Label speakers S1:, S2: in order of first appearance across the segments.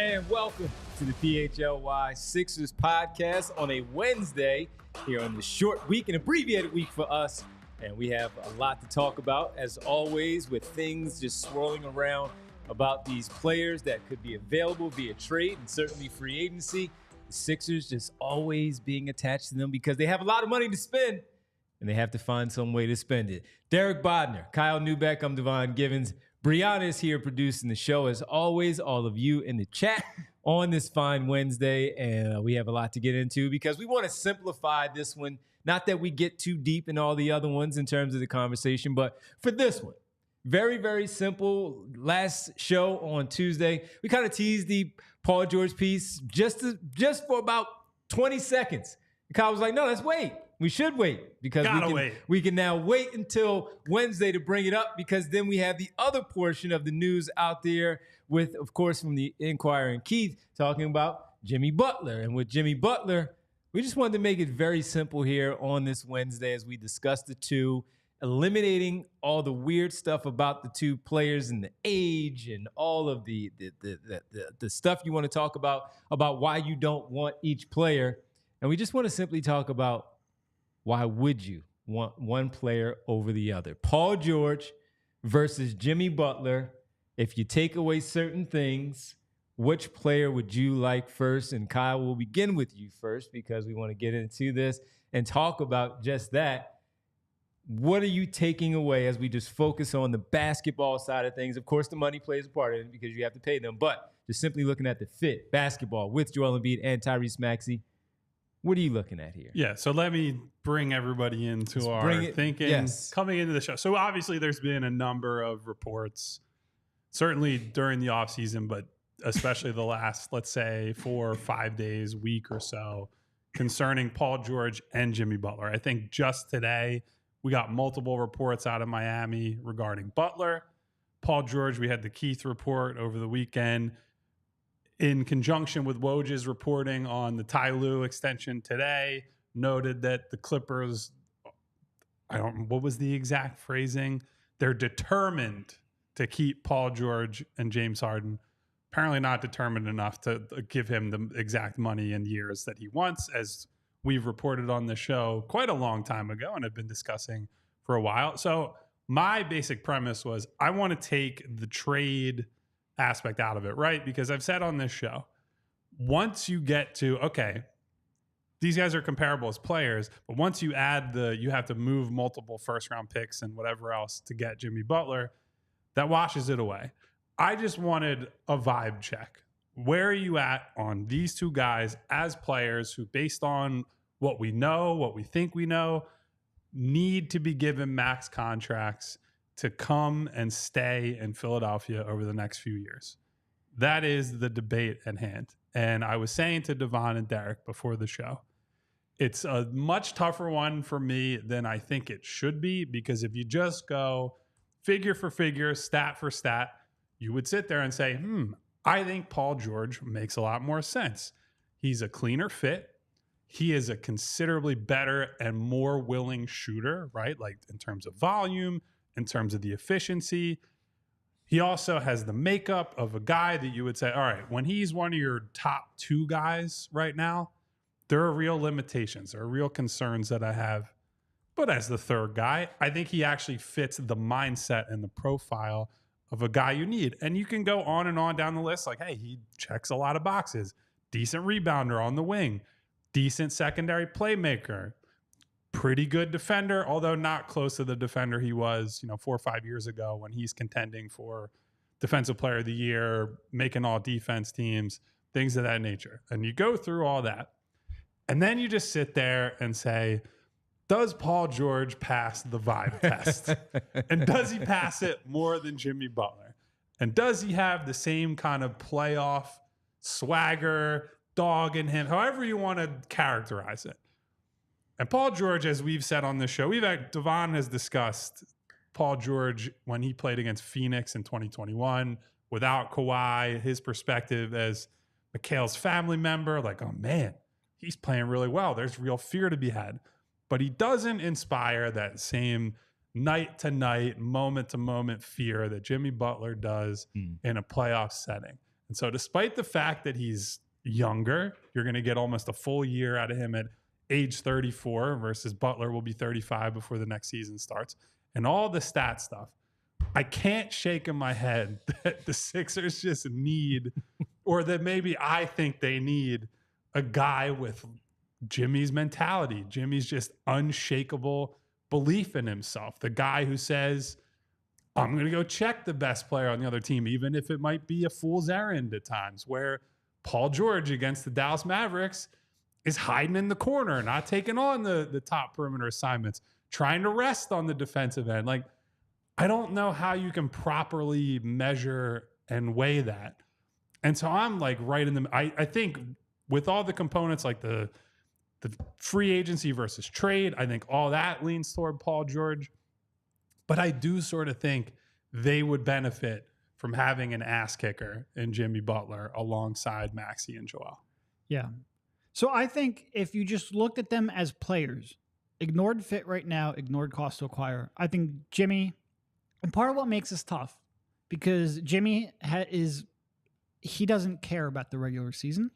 S1: And welcome to the PHLY Sixers podcast on a Wednesday here on the short week, an abbreviated week for us. And we have a lot to talk about, as always, with things just swirling around about these players that could be available via trade and certainly free agency. The Sixers just always being attached to them because they have a lot of money to spend and they have to find some way to spend it. Derek Bodner, Kyle Neubeck, I'm Devon Givens. Brianna is here producing the show, as always, all of you in the chat on this fine Wednesday. And we have a lot to get into because we want to simplify this one. Not that we get too deep in all the other ones in terms of the conversation, but for this one, very, very simple. Last show on Tuesday, we kind of teased the Paul George piece just for about 20 seconds. And Kyle was like, no, let's wait. We should wait because we can now wait until Wednesday to bring it up, because then we have the other portion of the news out there with, of course, from the Inquirer and Keith talking about Jimmy Butler. And with Jimmy Butler, we just wanted to make it very simple here on this Wednesday as we discuss the two, eliminating all the weird stuff about the two players and the age and all of the stuff you want to talk about why you don't want each player. And we just want to simply talk about, why would you want one player over the other? Paul George versus Jimmy Butler. If you take away certain things, which player would you like first? And Kyle, we'll begin with you first because we want to get into this and talk about just that. What are you taking away as we just focus on the basketball side of things? Of course, the money plays a part in it because you have to pay them. But just simply looking at the fit, basketball with Joel Embiid and Tyrese Maxey, what are you looking at here?
S2: Yeah, so let me bring everybody into our thinking coming into the show. So obviously there's been a number of reports, certainly during the offseason, but especially the last, let's say, 4 or 5 days, week or so, concerning Paul George and Jimmy Butler. I think just today we got multiple reports out of Miami regarding Butler. Paul George, we had the Keith report over the weekend, in conjunction with Woj's reporting on the Ty Lue extension today, noted that the Clippers, what was the exact phrasing? They're determined to keep Paul George and James Harden. Apparently not determined enough to give him the exact money and years that he wants, as we've reported on the show quite a long time ago and have been discussing for a while. So my basic premise was, I want to take the trade aspect out of it, right? Because I've said on this show, once you get to, okay, these guys are comparable as players, but once you add you have to move multiple first round picks and whatever else to get Jimmy Butler, that washes it away. I just wanted a vibe check. Where are you at on these two guys as players who, based on what we know, what we think we know, need to be given max contracts to come and stay in Philadelphia over the next few years? That is the debate at hand. And I was saying to Devon and Derek before the show, it's a much tougher one for me than I think it should be, because if you just go figure for figure, stat for stat, you would sit there and say, I think Paul George makes a lot more sense. He's a cleaner fit. He is a considerably better and more willing shooter, right? Like in terms of volume, in terms of the efficiency. He also has the makeup of a guy that you would say, all right, when he's one of your top 2 guys right now, there are real limitations, there are real concerns that I have. But as the third guy, I think he actually fits the mindset and the profile of a guy you need. And you can go on and on down the list, like, hey, he checks a lot of boxes. Decent rebounder on the wing, decent secondary playmaker, pretty good defender, although not close to the defender he was, 4 or 5 years ago when he's contending for Defensive Player of the Year, making all defense teams, things of that nature. And you go through all that, and then you just sit there and say, does Paul George pass the vibe test? And does he pass it more than Jimmy Butler? And does he have the same kind of playoff swagger, dog in him, however you want to characterize it? And Paul George, as we've said on this show, Devon has discussed Paul George when he played against Phoenix in 2021 without Kawhi, his perspective as Mikhail's family member, like, oh man, he's playing really well. There's real fear to be had. But he doesn't inspire that same night to night, moment to moment fear that Jimmy Butler does in a playoff setting. And so despite the fact that he's younger, you're going to get almost a full year out of him at age 34 versus Butler will be 35 before the next season starts. And all the stat stuff, I can't shake in my head that the Sixers just need, or that maybe I think they need, a guy with Jimmy's mentality. Jimmy's just unshakable belief in himself. The guy who says, I'm going to go check the best player on the other team, even if it might be a fool's errand at times, where Paul George against the Dallas Mavericks is hiding in the corner, not taking on the top perimeter assignments, trying to rest on the defensive end. Like, I don't know how you can properly measure and weigh that. And so I'm like right in the, I think with all the components, like the free agency versus trade, I think all that leans toward Paul George. But I do sort of think they would benefit from having an ass kicker in Jimmy Butler alongside Maxey and Joel.
S3: Yeah. So I think if you just looked at them as players, ignored fit right now, ignored cost to acquire, I think Jimmy, and part of what makes this tough, because Jimmy he doesn't care about the regular season.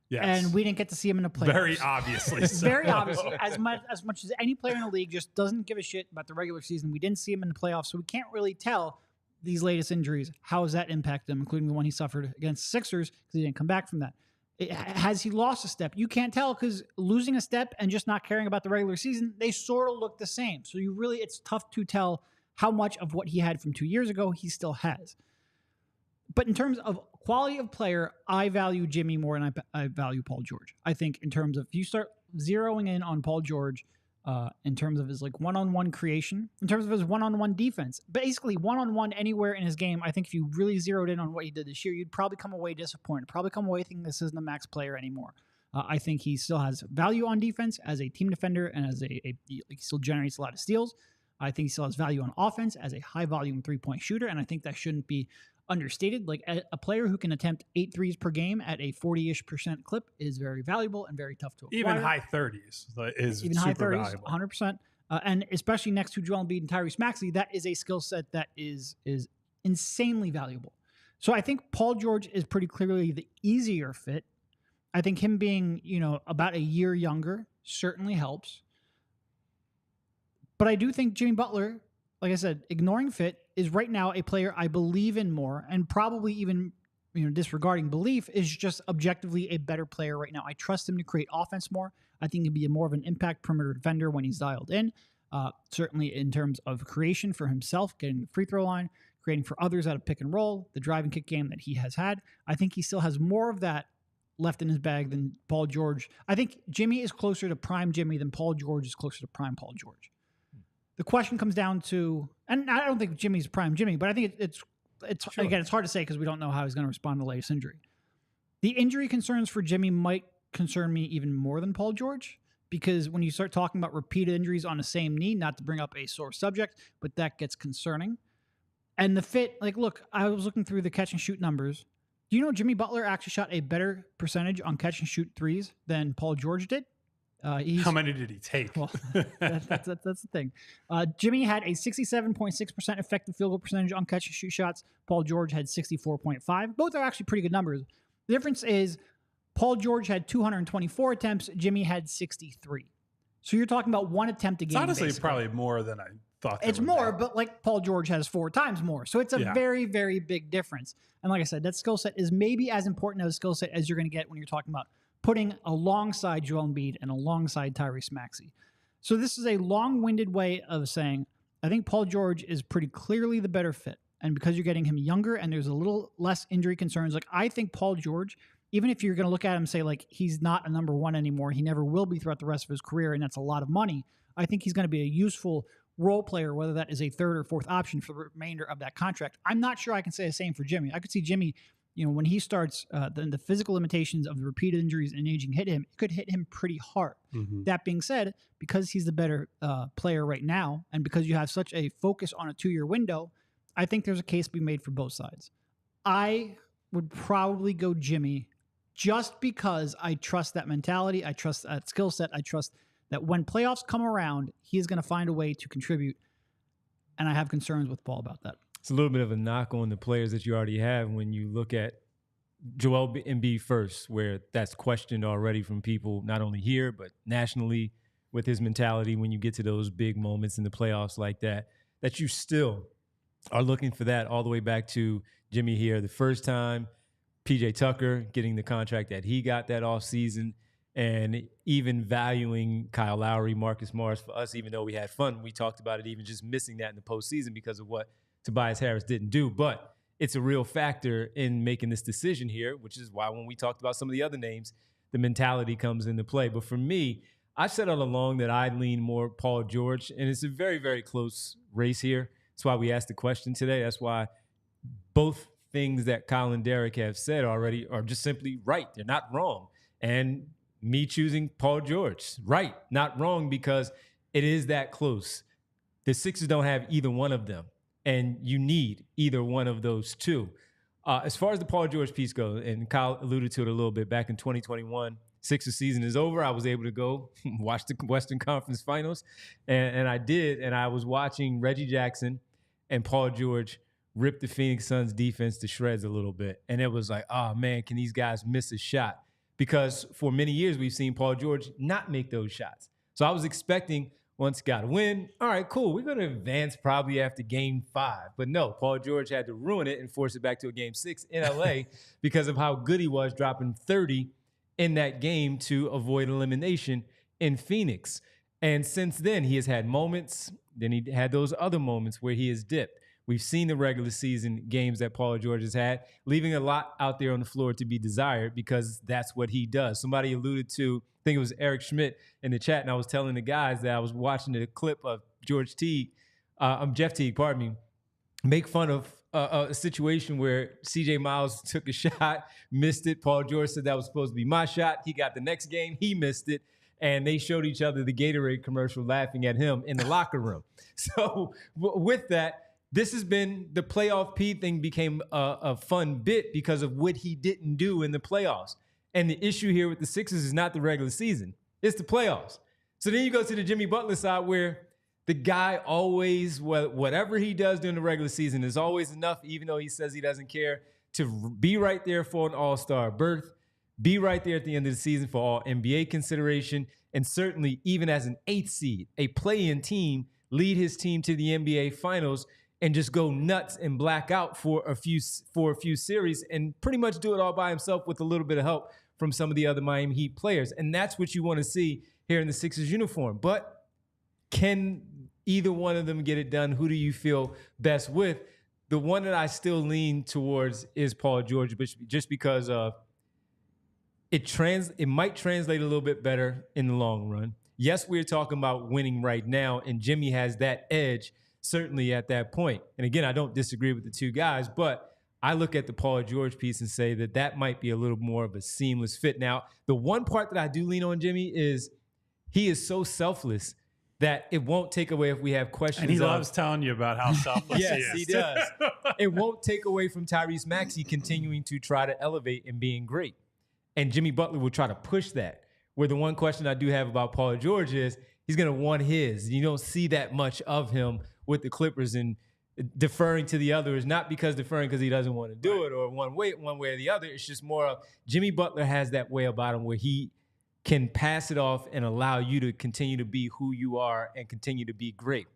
S2: Yes.
S3: And we didn't get to see him in the playoffs.
S2: Very obviously. So.
S3: Very obviously. As much as any player in the league just doesn't give a shit about the regular season. We didn't see him in the playoffs, so we can't really tell these latest injuries. How has that impacted him, including the one he suffered against the Sixers because he didn't come back from that. Has he lost a step? You can't tell because losing a step and just not caring about the regular season, they sort of look the same. So it's tough to tell how much of what he had from 2 years ago he still has. But in terms of quality of player, I value Jimmy more than I value Paul George. I think in terms of, if you start zeroing in on Paul George, in terms of his like one-on-one creation, in terms of his one-on-one defense, basically one-on-one anywhere in his game, I think if you really zeroed in on what he did this year, you'd probably come away disappointed, probably come away thinking this isn't a max player anymore. I think he still has value on defense as a team defender and as he still generates a lot of steals. I think he still has value on offense as a high-volume three-point shooter, and I think that shouldn't be understated. Like a player who can attempt 8 threes per game at a 40-ish% clip is very valuable and very tough to acquire.
S2: Even high 30s is
S3: even
S2: super
S3: high 30s,
S2: valuable.
S3: 100%. And especially next to Joel Embiid and Tyrese Maxey, that is a skill set that is insanely valuable. So I think Paul George is pretty clearly the easier fit. I think him being, about a year younger certainly helps. But I do think Jimmy Butler, like I said, ignoring fit, is right now a player I believe in more, and probably even disregarding belief, is just objectively a better player right now. I trust him to create offense more. I think he'd be more of an impact perimeter defender when he's dialed in. Certainly in terms of creation for himself, getting the free throw line, creating for others out of pick and roll, the drive and kick game that he has had. I think he still has more of that left in his bag than Paul George. I think Jimmy is closer to prime Jimmy than Paul George is closer to prime Paul George. The question comes down to, and I don't think Jimmy's prime Jimmy, but I think it's sure. Again, it's hard to say because we don't know how he's going to respond to the latest injury. The injury concerns for Jimmy might concern me even more than Paul George, because when you start talking about repeated injuries on the same knee, not to bring up a sore subject, but that gets concerning. And the fit, look, I was looking through the catch and shoot numbers. Do you know Jimmy Butler actually shot a better percentage on catch and shoot threes than Paul George did?
S2: How many did he take?
S3: Well, that's the thing. Jimmy had a 67.6% effective field goal percentage on catch and shoot shots. Paul George had 64.5. Both are actually pretty good numbers. The difference is Paul George had 224 attempts. Jimmy had 63. So you're talking about one attempt a game.
S2: It's honestly
S3: basically.
S2: Probably more than I thought.
S3: It's more, but Paul George has 4 times more. So it's a very, very big difference. And like I said, that skill set is maybe as important of a skill set as you're going to get when you're talking about putting alongside Joel Embiid and alongside Tyrese Maxey. So this is a long-winded way of saying, I think Paul George is pretty clearly the better fit. And because you're getting him younger and there's a little less injury concerns, I think Paul George, even if you're going to look at him and say, he's not a number one anymore, he never will be throughout the rest of his career, and that's a lot of money, I think he's going to be a useful role player, whether that is a third or fourth option for the remainder of that contract. I'm not sure I can say the same for Jimmy. I could see Jimmy, when he starts, the physical limitations of the repeated injuries and aging hit him, it could hit him pretty hard. Mm-hmm. That being said, because he's the better player right now, and because you have such a focus on a 2-year window, I think there's a case to be made for both sides. I would probably go Jimmy just because I trust that mentality, I trust that skill set, I trust that when playoffs come around, he is going to find a way to contribute, and I have concerns with Paul about that.
S1: It's a little bit of a knock on the players that you already have when you look at Joel Embiid first, where that's questioned already from people not only here but nationally with his mentality when you get to those big moments in the playoffs like that you still are looking for that all the way back to Jimmy here the first time, PJ Tucker getting the contract that he got that offseason, and even valuing Kyle Lowry, Marcus Morris for us, even though we had fun. We talked about it, even just missing that in the postseason because of what Tobias Harris didn't do. But it's a real factor in making this decision here, which is why when we talked about some of the other names, the mentality comes into play. But for me, I said all along that I lean more Paul George, and it's a very, very close race here. That's why we asked the question today. That's why both things that Kyle and Derek have said already are just simply right. They're not wrong. And me choosing Paul George, right, not wrong, because it is that close. The Sixers don't have either one of them, and you need either one of those two. As far as the Paul George piece goes, and Kyle alluded to it a little bit, back in 2021, Sixers season is over. I was able to go watch the Western Conference Finals, and I did, and I was watching Reggie Jackson and Paul George rip the Phoenix Suns defense to shreds a little bit, and it was like, oh, man, can these guys miss a shot? Because for many years, we've seen Paul George not make those shots. So I was expecting, once got a win, all right, cool, we're going to advance probably after Game 5. But no, Paul George had to ruin it and force it back to a Game 6 in L.A. because of how good he was, dropping 30 in that game to avoid elimination in Phoenix. And since then, he has had moments. Then he had those other moments where he has dipped. We've seen the regular season games that Paul George has had, leaving a lot out there on the floor to be desired because that's what he does. Somebody alluded to, I think it was Eric Schmidt in the chat, and I was telling the guys that I was watching the clip of Jeff Teague, make fun of a situation where C.J. Miles took a shot, missed it. Paul George said that was supposed to be my shot. He got the next game. He missed it. And they showed each other the Gatorade commercial laughing at him in the locker room. So with that, this has been the playoff P thing became a fun bit because of what he didn't do in the playoffs. And the issue here with the Sixers is not the regular season. It's the playoffs. So then you go to the Jimmy Butler side where the guy always, whatever he does during the regular season is always enough, even though he says he doesn't care, to be right there for an all-star berth, be right there at the end of the season for all NBA consideration, and certainly even as an 8th seed, a play-in team, lead his team to the NBA Finals and just go nuts and black out for a few series and pretty much do it all by himself with a little bit of help from some of the other Miami Heat players. And that's what you want to see here in the Sixers uniform. But can either one of them get it done? Who do you feel best with? The one that I still lean towards is Paul George, just because of it might translate a little bit better in the long run. Yes, we're talking about winning right now, and Jimmy has that edge certainly at that point. And again, I don't disagree with the two guys, but I look at the Paul George piece and say that might be a little more of a seamless fit. Now, the one part that I do lean on Jimmy is he is so selfless that it won't take away if we have questions.
S2: And he loves telling you about how selfless he is.
S1: Yes, he does. It won't take away from Tyrese Maxey continuing to try to elevate and being great. And Jimmy Butler will try to push that. Where the one question I do have about Paul George is he's going to want his. You don't see that much of him with the Clippers, and deferring to the other is not because he doesn't want to do it or one way or the other. It's just more of Jimmy Butler has that way about him where he can pass it off and allow you to continue to be who you are and continue to be great.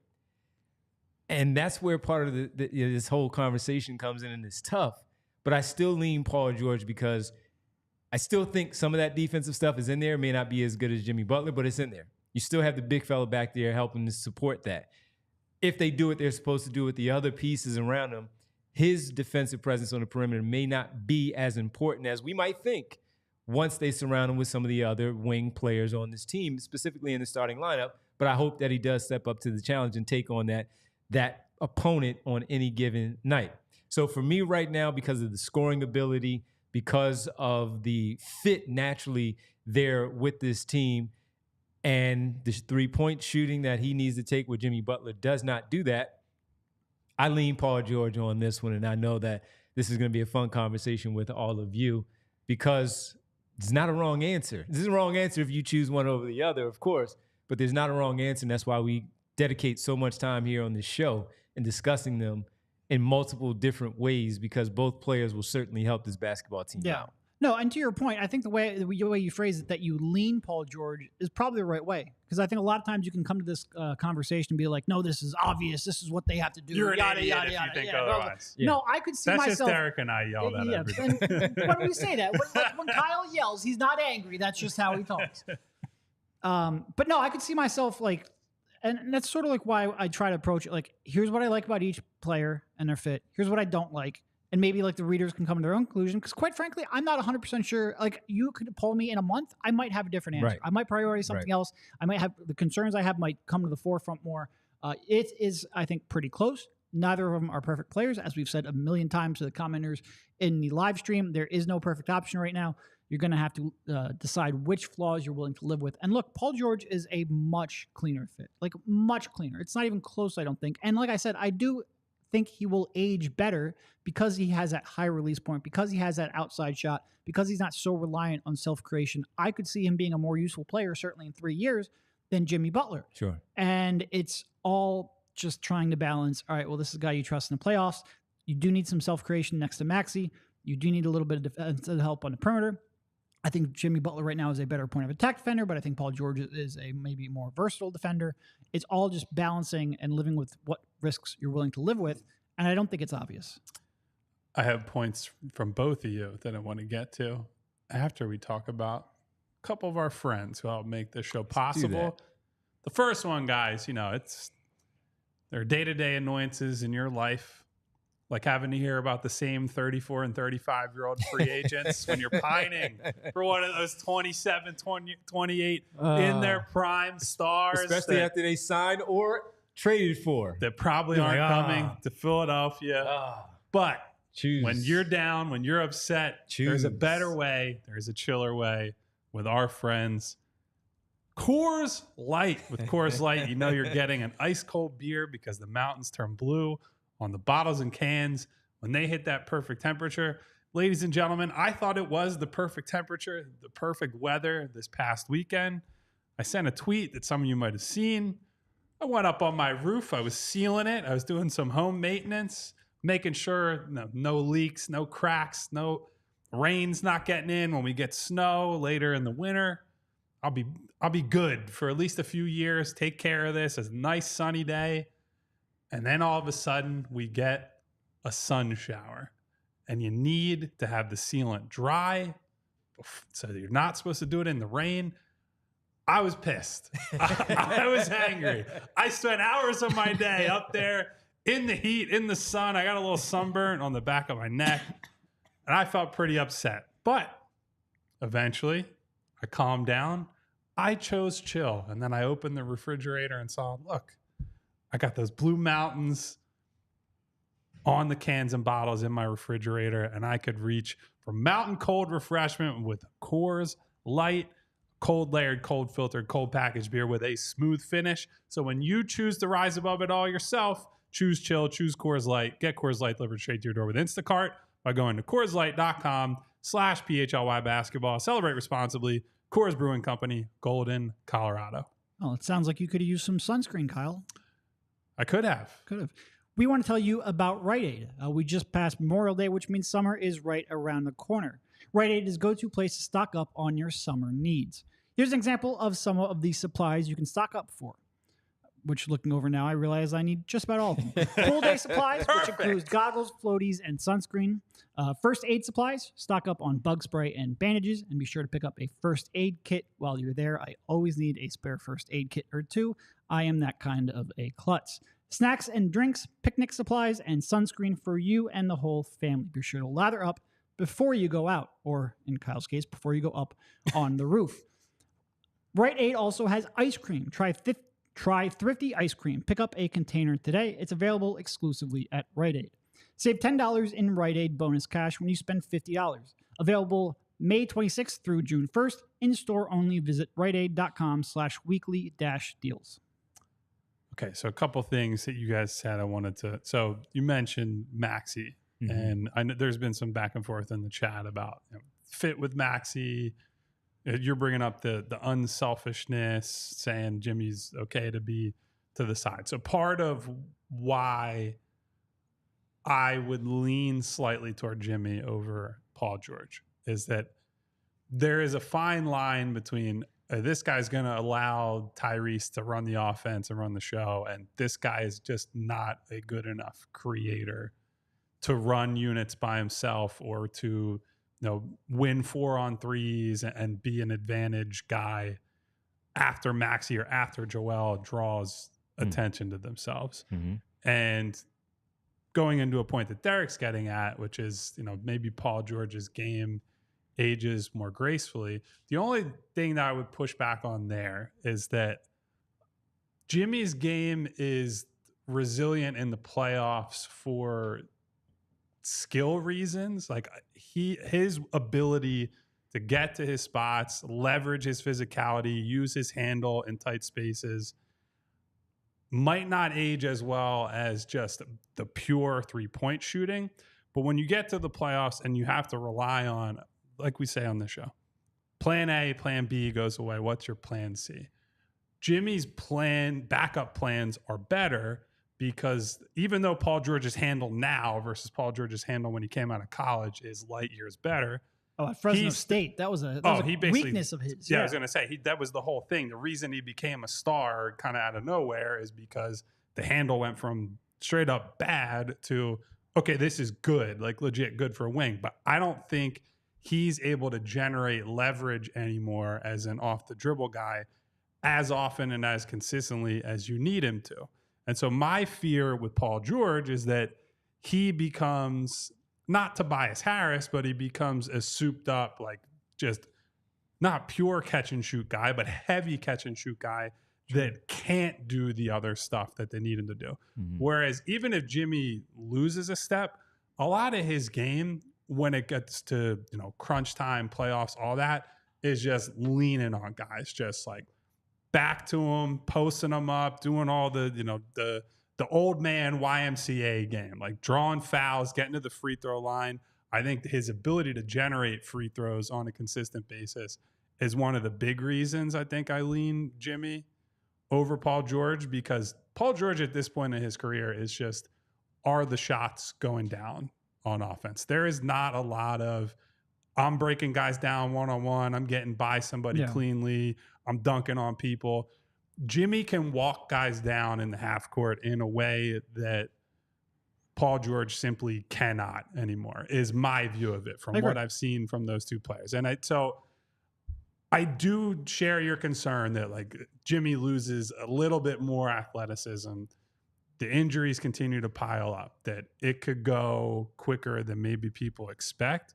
S1: And that's where part of this whole conversation comes in, and it's tough. But I still lean Paul George because I still think some of that defensive stuff is in there. It may not be as good as Jimmy Butler, but it's in there. You still have the big fella back there helping to support that. If they do what they're supposed to do with the other pieces around him, his defensive presence on the perimeter may not be as important as we might think once they surround him with some of the other wing players on this team, specifically in the starting lineup. But I hope that he does step up to the challenge and take on that opponent on any given night. So for me right now, because of the scoring ability, because of the fit naturally there with this team, and the three-point shooting that he needs to take where Jimmy Butler does not do that, I lean Paul George on this one, and I know that this is going to be a fun conversation with all of you because it's not a wrong answer. This is a wrong answer if you choose one over the other, of course, but there's not a wrong answer, and that's why we dedicate so much time here on this show in discussing them in multiple different ways because both players will certainly help this basketball team out.
S3: No, and to your point, I think the way you phrase it, that you lean Paul George, is probably the right way. Because I think a lot of times you can come to this conversation and be like, no, this is obvious. This is what they have to do.
S2: You're an idiot if you think otherwise.
S3: No, I could see myself.
S2: That's just Derek and I yell that every day.
S3: When we say that, when Kyle yells, he's not angry. That's just how he talks. But no, I could see myself like, and that's sort of like why I try to approach it. Like, here's what I like about each player and their fit. Here's what I don't like. And maybe like the readers can come to their own conclusion. Because quite frankly, I'm not 100% sure. Like, you could poll me in a month, I might have a different answer. Right. I might prioritize something else. I might have the concerns I have might come to the forefront more. It is, I think, pretty close. Neither of them are perfect players. As we've said a million times to the commenters in the live stream, there is no perfect option right now. You're going to have to decide which flaws you're willing to live with. And look, Paul George is a much cleaner fit. Like, much cleaner. It's not even close, I don't think. And like I said, I do think he will age better because he has that high release point, because he has that outside shot, because he's not so reliant on self-creation. I could see him being a more useful player, certainly in 3 years, than Jimmy Butler.
S1: Sure. And
S3: it's all just trying to balance, all right, well, this is a guy you trust in the playoffs. You do need some self-creation next to Maxey. You do need a little bit of defensive help on the perimeter. I think Jimmy Butler right now is a better point of attack defender, but I think Paul George is a maybe more versatile defender. It's all just balancing and living with what risks you're willing to live with, and I don't think it's obvious.
S2: I have points from both of you that I want to get to after we talk about a couple of our friends who help make this show possible. The first one, guys, there are day-to-day annoyances in your life, like having to hear about the same 34 and 35-year-old free agents when you're pining for one of those 27, 28 in their prime stars.
S1: Especially after they signed or traded for.
S2: That probably aren't coming to Philadelphia. But when you're down, when you're upset, there's a better way. There's a chiller way with our friends. Coors Light. With Coors Light, you're getting an ice-cold beer because the mountains turn blue on the bottles and cans when they hit that perfect temperature. Ladies and gentlemen, I thought it was the perfect temperature, the perfect weather this past weekend. I sent a tweet that some of you might have seen. I went up on my roof. I was sealing it. I was doing some home maintenance, making sure no leaks, no cracks, no rain's not getting in when we get snow later in the winter. I'll be good for at least a few years. Take care of this. It's a nice sunny day. And then all of a sudden, we get a sun shower. And you need to have the sealant dry, so you're not supposed to do it in the rain. I was pissed. I was angry. I spent hours of my day up there in the heat, in the sun. I got a little sunburn on the back of my neck. And I felt pretty upset. But eventually, I calmed down. I chose chill. And then I opened the refrigerator and saw, look, I got those Blue Mountains on the cans and bottles in my refrigerator, and I could reach for mountain cold refreshment with Coors Light, cold layered, cold filtered, cold packaged beer with a smooth finish. So when you choose to rise above it all yourself, choose chill, choose Coors Light. Get Coors Light delivered straight to your door with Instacart by going to CoorsLight.com/PHLY basketball. Celebrate responsibly. Coors Brewing Company, Golden, Colorado.
S3: Oh, it sounds like you could have used some sunscreen, Kyle.
S2: I could have.
S3: We want to tell you about Rite Aid. We just passed Memorial Day, which means summer is right around the corner. Rite Aid is a go-to place to stock up on your summer needs. Here's an example of some of the supplies you can stock up for, which, looking over now, I realize I need just about all of them. Full day supplies, which includes goggles, floaties, and sunscreen. First aid supplies, stock up on bug spray and bandages, and be sure to pick up a first aid kit while you're there. I always need a spare first aid kit or two. I am that kind of a klutz. Snacks and drinks, picnic supplies, and sunscreen for you and the whole family. Be sure to lather up before you go out, or in Kyle's case, before you go up on the roof. Rite Aid also has ice cream. Try Thrifty Ice Cream. Pick up a container today. It's available exclusively at Rite Aid. Save $10 in Rite Aid bonus cash when you spend $50. Available May 26th through June 1st. In-store only. Visit riteaid.com/weekly-deals.
S2: Okay, so a couple things that you guys said I wanted to. So you mentioned Maxey, and I know there's been some back and forth in the chat about fit with Maxey. You're bringing up the unselfishness, saying Jimmy's okay to be to the side. So part of why I would lean slightly toward Jimmy over Paul George, is that there is a fine line between this guy's going to allow Tyrese to run the offense and run the show, and this guy is just not a good enough creator to run units by himself or to win 4-on-3s and be an advantage guy after Maxey or after Joel draws attention to themselves. And going into a point that Derek's getting at, which is, maybe Paul George's game ages more gracefully. The only thing that I would push back on there is that Jimmy's game is resilient in the playoffs for skill reasons. Like his ability to get to his spots, leverage his physicality, use his handle in tight spaces might not age as well as just the pure 3-point shooting. But when you get to the playoffs and you have to rely on, like we say on the show, plan A, plan B goes away. What's your plan C? Jimmy's backup plans are better because even though Paul George's handle now versus Paul George's handle when he came out of college is light years better.
S3: Oh, at Fresno State, that was a weakness of his.
S2: Yeah, I was going to say, that was the whole thing. The reason he became a star kind of out of nowhere is because the handle went from straight up bad to, okay, this is good, like legit good for a wing. But I don't think he's able to generate leverage anymore as an off the dribble guy as often and as consistently as you need him to. And so my fear with Paul George is that he becomes not Tobias Harris, but he becomes a souped up, like just not pure catch and shoot guy, but heavy catch and shoot guy that can't do the other stuff that they need him to do. Whereas even if Jimmy loses a step, a lot of his game when it gets to, crunch time, playoffs, all that is just leaning on guys, just like back to him, posting them up, doing all the, the old man YMCA game, like drawing fouls, getting to the free throw line. I think his ability to generate free throws on a consistent basis is one of the big reasons I think I lean Jimmy over Paul George, because Paul George at this point in his career is just, are the shots going down on offense? There is not a lot of, I'm breaking guys down one-on-one, I'm getting by somebody cleanly, I'm dunking on people. Jimmy can walk guys down in the half court in a way that Paul George simply cannot anymore, is my view of it from what I've seen from those two players. And so I do share your concern that like Jimmy loses a little bit more athleticism. The injuries continue to pile up, that it could go quicker than maybe people expect.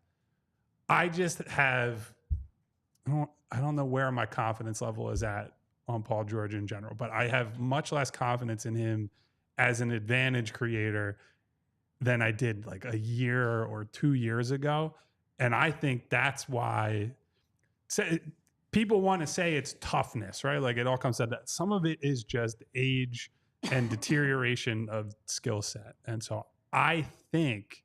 S2: I just have, I don't know where my confidence level is at on Paul George in general, but I have much less confidence in him as an advantage creator than I did like a year or 2 years ago. And I think that's why people want to say it's toughness, right? Like it all comes to that. Some of it is just age and deterioration of skill set. And so I think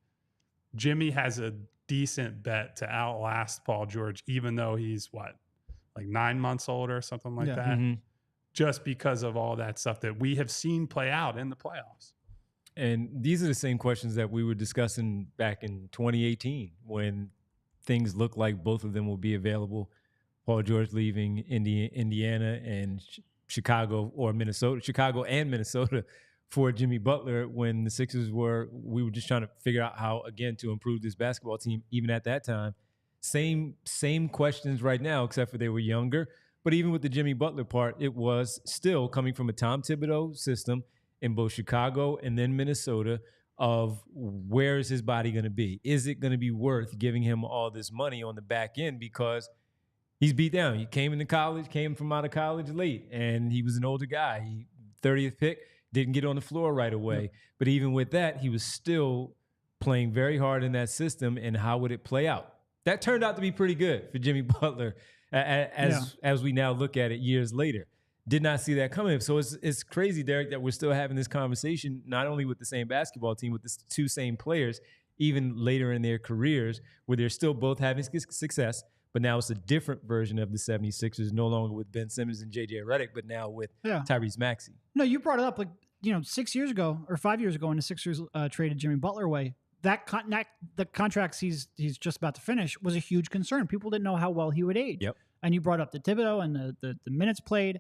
S2: Jimmy has a decent bet to outlast Paul George, even though he's like 9 months older, something like that, just because of all that stuff that we have seen play out in the playoffs.
S1: And these are the same questions that we were discussing back in 2018 when things looked like both of them will be available. Paul George leaving Indiana and Chicago and Minnesota for Jimmy Butler, when the Sixers we were just trying to figure out how, again, to improve this basketball team, even at that time. Same questions right now, except for they were younger. But even with the Jimmy Butler part, it was still coming from a Tom Thibodeau system in both Chicago and then Minnesota of where is his body going to be? Is it going to be worth giving him all this money on the back end because he's beat down? He came from out of college late, and he was an older guy. He 30th pick, didn't get on the floor right away. Yep. But even with that, he was still playing very hard in that system, and how would it play out? That turned out to be pretty good for Jimmy Butler as we now look at it years later. Did not see that coming. So it's crazy, Derek, that we're still having this conversation, not only with the same basketball team, with the two same players, even later in their careers, where they're still both having success, but now it's a different version of the 76ers, no longer with Ben Simmons and J.J. Redick, but now with Tyrese Maxey.
S3: No, you brought it up. Like, 6 years ago or 5 years ago when the Sixers traded Jimmy Butler away, the contracts he's just about to finish was a huge concern. People didn't know how well he would age.
S1: Yep.
S3: And you brought up the Thibodeau and the minutes played,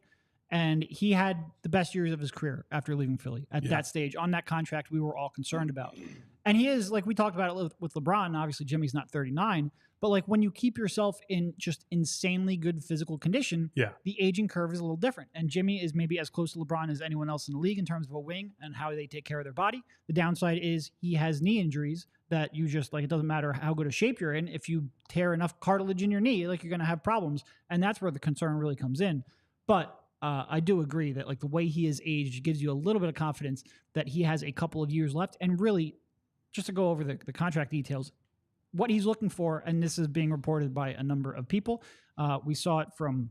S3: and he had the best years of his career after leaving Philly at that stage on that contract we were all concerned about. And he is, like we talked about it with LeBron, obviously Jimmy's not 39, but like when you keep yourself in just insanely good physical condition, the aging curve is a little different. And Jimmy is maybe as close to LeBron as anyone else in the league in terms of a wing and how they take care of their body. The downside is he has knee injuries that you just like, it doesn't matter how good a shape you're in. If you tear enough cartilage in your knee, like you're going to have problems. And that's where the concern really comes in. But I do agree that like the way he is aged gives you a little bit of confidence that he has a couple of years left. And really, just to go over the contract details, what he's looking for, and this is being reported by a number of people. We saw it from,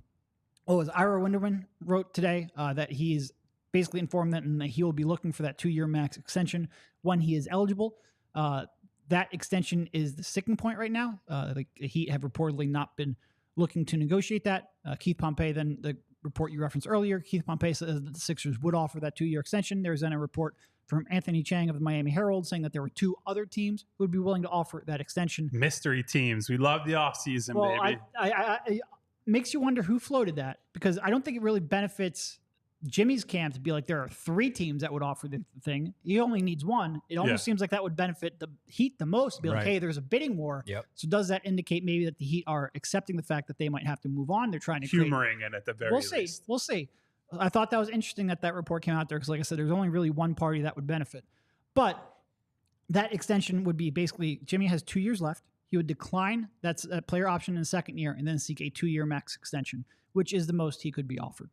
S3: as Ira Winderman wrote today, that he's basically informed that he will be looking for that 2-year max extension when he is eligible. That extension is the sticking point right now. The Heat have reportedly not been looking to negotiate that. Keith Pompey, then the report you referenced earlier, Keith Pompey says that the Sixers would offer that 2-year extension. There's then a report from Anthony Chang of the Miami Herald saying that there were 2 other teams who would be willing to offer that extension.
S2: Mystery teams. We love the offseason, baby.
S3: I makes you wonder who floated that, because I don't think it really benefits Jimmy's camp to be like, there are 3 teams that would offer the thing. He only needs 1. It almost seems like that would benefit the Heat the most, to be like, hey, there's a bidding war. So does that indicate maybe that the Heat are accepting the fact that they might have to move on? They're trying to
S2: humoring it at the very least.
S3: We'll see. I thought that was interesting that report came out there, because like I said, there's only really one party that would benefit. But that extension would be basically, Jimmy has 2 years left. He would decline that's a player option in the second year and then seek a 2-year max extension, which is the most he could be offered.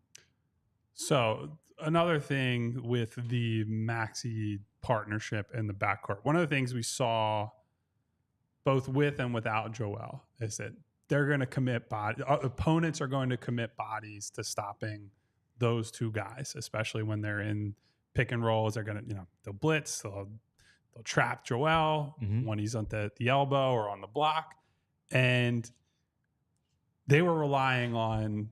S2: So another thing with the Maxey partnership and the backcourt, one of the things we saw both with and without Joel is that they're going to commit opponents are going to commit bodies to stopping those 2 guys, especially when they're in pick and rolls. They're going to, they'll blitz, they'll trap Joel when he's on the elbow or on the block. And they were relying on,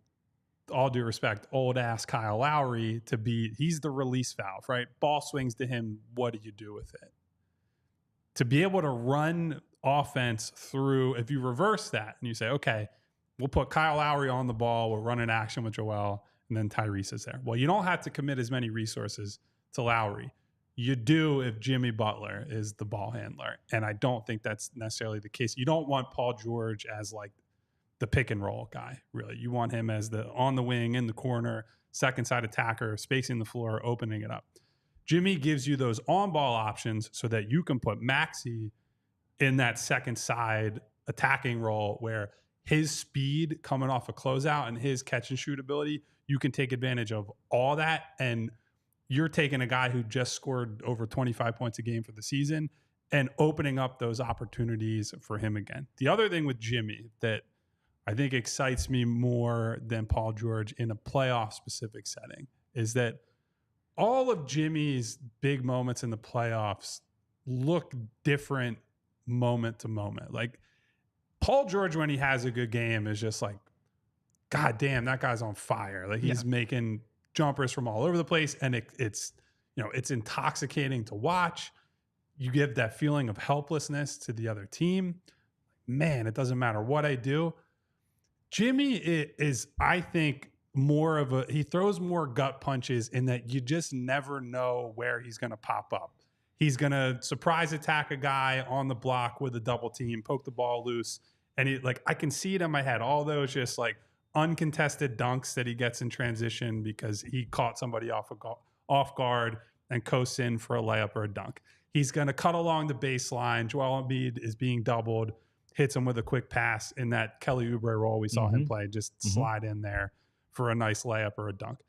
S2: all due respect, old ass Kyle Lowry to be, he's the release valve, right? Ball swings to him. What do you do with it? To be able to run offense through, if you reverse that and you say, okay, we'll put Kyle Lowry on the ball, we'll run an action with Joel, and then Tyrese is there. Well, you don't have to commit as many resources to Lowry. You do if Jimmy Butler is the ball handler. And I don't think that's necessarily the case. You don't want Paul George as like the pick and roll guy, really. You want him as the on the wing, in the corner, second side attacker, spacing the floor, opening it up. Jimmy gives you those on-ball options so that you can put Maxey in that second side attacking role where his speed coming off a closeout and his catch and shoot ability, you can take advantage of all that. And you're taking a guy who just scored over 25 points a game for the season and opening up those opportunities for him again. The other thing with Jimmy that I think excites me more than Paul George in a playoff specific setting is that all of Jimmy's big moments in the playoffs look different moment to moment. Like Paul George, when he has a good game, is just like, God damn, that guy's on fire. Like he's making jumpers from all over the place. And it's intoxicating to watch. You give that feeling of helplessness to the other team. Man, it doesn't matter what I do. Jimmy is, I think, he throws more gut punches in that you just never know where he's going to pop up. He's going to surprise attack a guy on the block with a double team, poke the ball loose. And I can see it in my head. All those just like uncontested dunks that he gets in transition because he caught somebody off guard and coasts in for a layup or a dunk. He's going to cut along the baseline. Joel Embiid is being doubled, hits him with a quick pass in that Kelly Oubre role we saw him play, just slide in there for a nice layup or a dunk.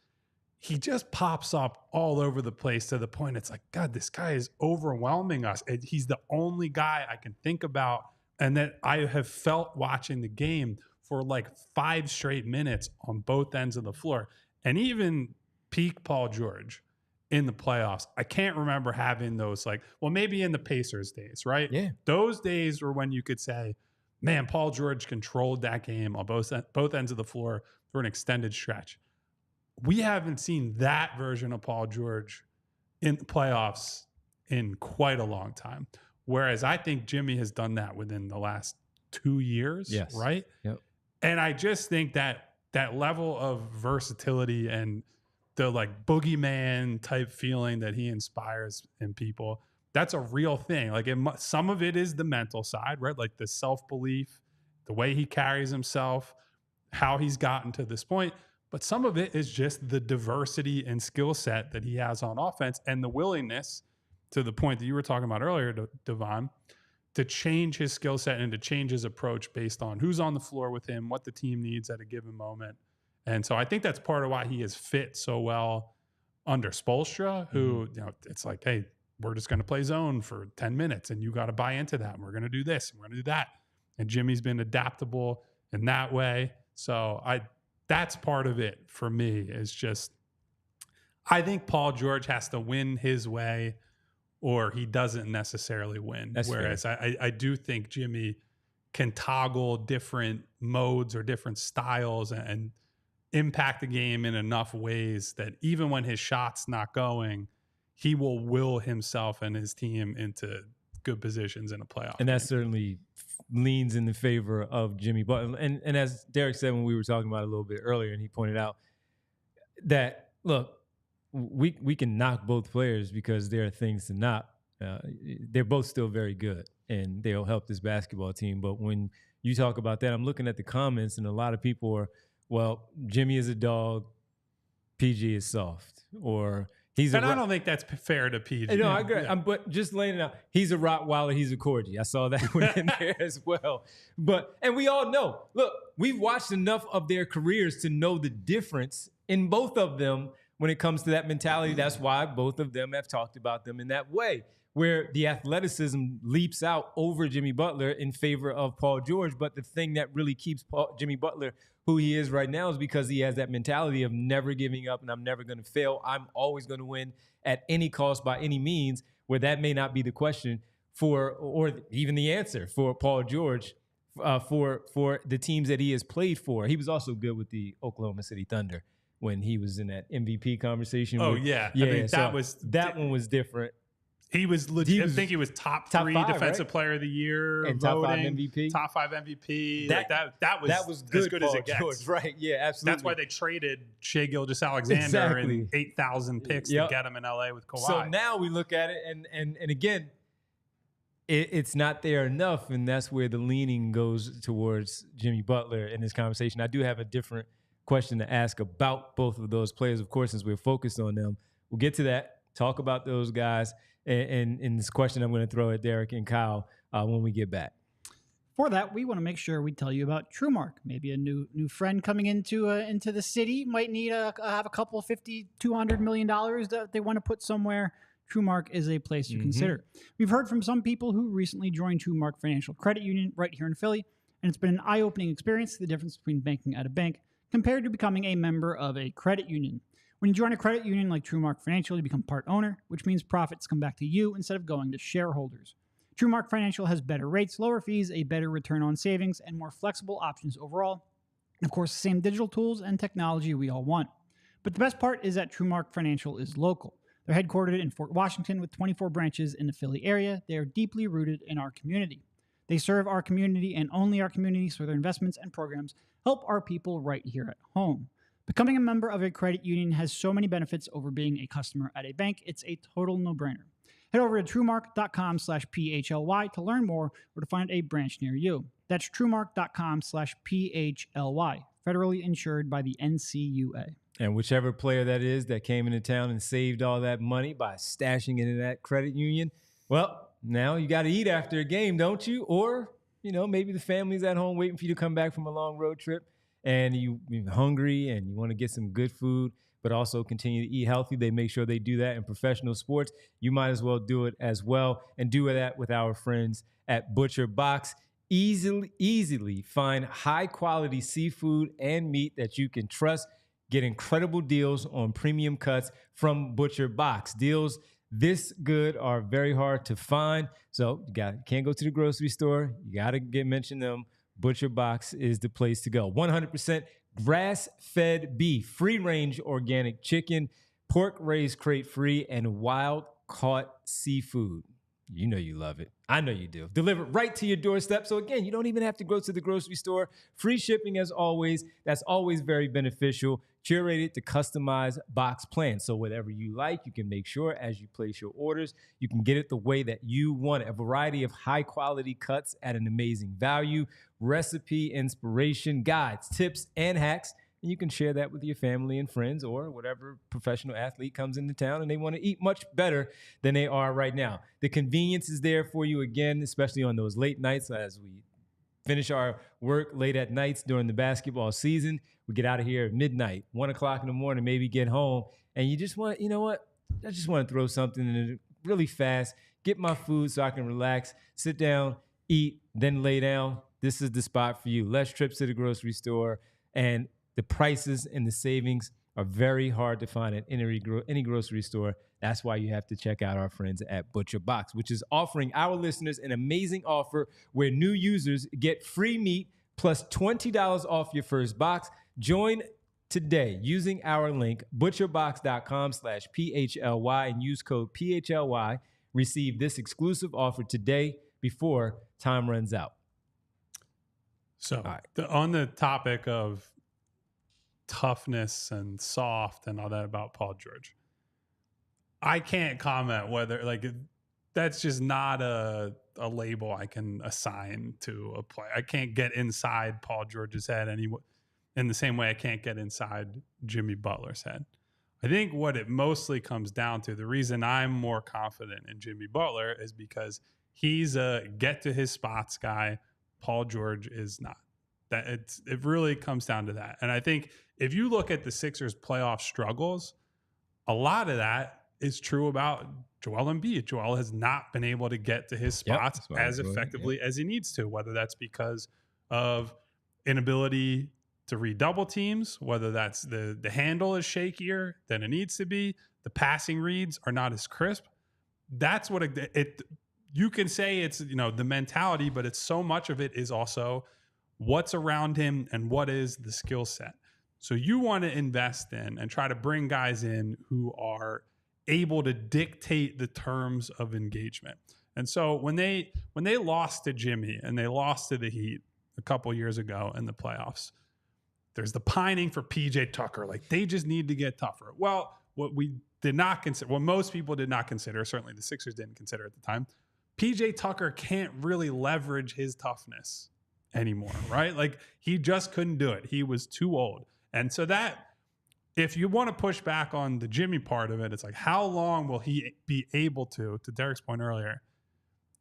S2: He just pops up all over the place to the point it's like, God, this guy is overwhelming us. He's the only guy I can think about and that I have felt watching the game for like 5 straight minutes on both ends of the floor. And even peak Paul George in the playoffs, I can't remember having those maybe in the Pacers days, right?
S1: Yeah.
S2: Those days were when you could say, man, Paul George controlled that game on both ends of the floor for an extended stretch. We haven't seen that version of Paul George in the playoffs in quite a long time. Whereas I think Jimmy has done that within the last 2 years, right?
S1: Yep.
S2: And I just think that level of versatility and the like boogeyman type feeling that he inspires in people, that's a real thing. Like some of it is the mental side, right? Like the self-belief, the way he carries himself, how he's gotten to this point. But some of it is just the diversity and skill set that he has on offense and the willingness, to the point that you were talking about earlier, Devon, to change his skill set and to change his approach based on who's on the floor with him, what the team needs at a given moment. And so I think that's part of why he has fit so well under Spoelstra, who, it's like, hey, we're just going to play zone for 10 minutes and you got to buy into that. And we're going to do this and we're going to do that. And Jimmy's been adaptable in that way. So that's part of it for me, is just, I think Paul George has to win his way or he doesn't necessarily win. Whereas I do think Jimmy can toggle different modes or different styles and impact the game in enough ways that even when his shot's not going, he will himself and his team into good positions in a playoff.
S1: And that certainly leans in the favor of Jimmy Butler. And as Derek said when we were talking about it a little bit earlier, and he pointed out that, look, we can knock both players because there are things to knock. They're both still very good, and they'll help this basketball team. But when you talk about that, I'm looking at the comments, and a lot of people are, well, Jimmy is a dog, PG is soft, or he's.
S2: And I don't think that's fair to PG.
S1: No, I agree. But just laying it out, he's a Rottweiler, he's a Corgi. I saw that one in there as well. And we all know. Look, we've watched enough of their careers to know the difference in both of them. When it comes to that mentality, that's why both of them have talked about them in that way, where the athleticism leaps out over Jimmy Butler in favor of Paul George. But the thing that really keeps Jimmy Butler who he is right now is because he has that mentality of never giving up and I'm never going to fail. I'm always going to win at any cost by any means, where that may not be the question or even the answer for Paul George for the teams that he has played for. He was also good with the Oklahoma City Thunder when he was in that MVP conversation.
S2: Oh, yeah. I mean,
S1: that one was different.
S2: He was legit. I think he was top 3 defensive player of the year
S1: and
S2: voting,
S1: top 5
S2: MVP.
S1: That was good,
S2: as good
S1: Paul
S2: as it gets.
S1: George, right? Yeah, absolutely.
S2: That's why they traded Shai Gilgeous-Alexander and 8,000 picks to get him in LA with Kawhi.
S1: So now we look at it, and again, it's not there enough, and that's where the leaning goes towards Jimmy Butler in this conversation. I do have a different question to ask about both of those players, of course, since we're focused on them. We'll get to that, talk about those guys, and in this question I'm going to throw at Derek and Kyle when we get back.
S3: For that, we want to make sure we tell you about TrueMark. Maybe a new friend coming into the city might need have a couple of $50, $200 million that they want to put somewhere. TrueMark is a place to consider. We've heard from some people who recently joined TrueMark Financial Credit Union right here in Philly, and it's been an eye-opening experience, the difference between banking at a bank compared to becoming a member of a credit union. When you join a credit union like TrueMark Financial, you become part owner, which means profits come back to you instead of going to shareholders. TrueMark Financial has better rates, lower fees, a better return on savings, and more flexible options overall. And of course, the same digital tools and technology we all want. But the best part is that TrueMark Financial is local. They're headquartered in Fort Washington with 24 branches in the Philly area. They are deeply rooted in our community. They serve our community and only our community, so their investments and programs help our people right here at home. Becoming a member of a credit union has so many benefits over being a customer at a bank. It's a total no-brainer. Head over to truemark.com/PHLY to learn more or to find a branch near you. That's truemark.com/PHLY, federally insured by the NCUA.
S1: And whichever player that is that came into town and saved all that money by stashing it in that credit union, well, now you got to eat after a game, don't you? Or, maybe the family's at home waiting for you to come back from a long road trip and you're hungry and you want to get some good food, but also continue to eat healthy. They make sure they do that in professional sports. You might as well do it as well, and do that with our friends at Butcher Box. Easily find high-quality seafood and meat that you can trust. Get incredible deals on premium cuts from Butcher Box. Deals this good are very hard to find, so you can't go to the grocery store. You got to mention them. Butcher Box is the place to go. 100% grass-fed beef, free-range organic chicken, pork raised crate free, and wild caught seafood. You know you love it. I know you do. Delivered right to your doorstep. So again, you don't even have to go to the grocery store. Free shipping as always. That's always very beneficial. Curated to customized box plans. So whatever you like, you can make sure as you place your orders, you can get it the way that you want it. A variety of high quality cuts at an amazing value, recipe, inspiration, guides, tips, and hacks. And you can share that with your family and friends or whatever professional athlete comes into town and they want to eat much better than they are right now. The convenience is there for you again, especially on those late nights as we finish our work late at nights during the basketball season. We get out of here at midnight, 1 o'clock in the morning, maybe get home. And you just want, you know what? I just want to throw something in really fast, get my food so I can relax, sit down, eat, then lay down. This is the spot for you. Less trips to the grocery store. And the prices and the savings are very hard to find at any grocery store. That's why you have to check out our friends at Butcher Box, which is offering our listeners an amazing offer where new users get free meat plus $20 off your first box. Join today using our link, butcherbox.com/PHLY, and use code PHLY. Receive this exclusive offer today before time runs out.
S2: So on the topic of toughness and soft and all that about Paul George, I can't comment whether that's just not a label I can assign to a player. I can't get inside Paul George's head in the same way I can't get inside Jimmy Butler's head. I think what it mostly comes down to, the reason I'm more confident in Jimmy Butler is because he's a get to his spots guy. Paul George is not. It really comes down to that. And I think if you look at the Sixers' playoff struggles, a lot of that is true about Joel Embiid. Joel has not been able to get to his spots as effectively as he needs to, whether that's because of inability to read double teams, whether that's the handle is shakier than it needs to be, the passing reads are not as crisp. That's what you can say it's, the mentality, but it's so much of it is also what's around him and what is the skill set. So you want to invest in and try to bring guys in who are able to dictate the terms of engagement. And so when they lost to Jimmy and they lost to the Heat a couple years ago in the playoffs, there's the pining for PJ Tucker. They just need to get tougher. Well, what we did not consider, what most people did not consider, certainly the Sixers didn't consider at the time, PJ Tucker can't really leverage his toughness anymore, right? He just couldn't do it. He was too old. And so that, if you want to push back on the Jimmy part of it, it's how long will he be able to Derek's point earlier,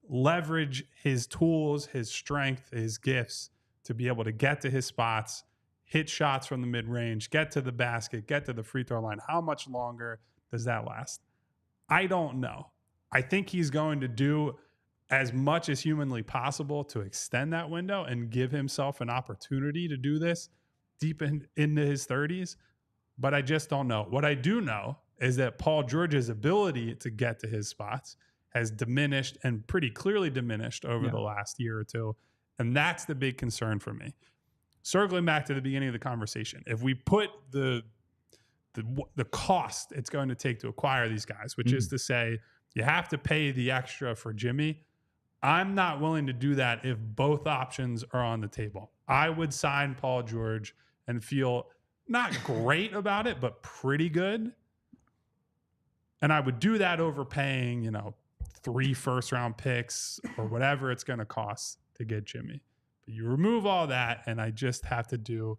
S2: leverage his tools, his strength, his gifts to be able to get to his spots, hit shots from the mid-range, get to the basket, get to the free throw line. How much longer does that last? I don't know. I think he's going to do as much as humanly possible to extend that window and give himself an opportunity to do this deep into his 30s. But I just don't know. What I do know is that Paul George's ability to get to his spots has diminished, and pretty clearly diminished over the last year or two. And that's the big concern for me. Circling back to the beginning of the conversation, if we put the cost it's going to take to acquire these guys, which is to say you have to pay the extra for Jimmy, I'm not willing to do that if both options are on the table. I would sign Paul George and feel not great about it, but pretty good. And I would do that over paying, 3 first-round picks or whatever it's going to cost to get Jimmy. But you remove all that, and I just have to do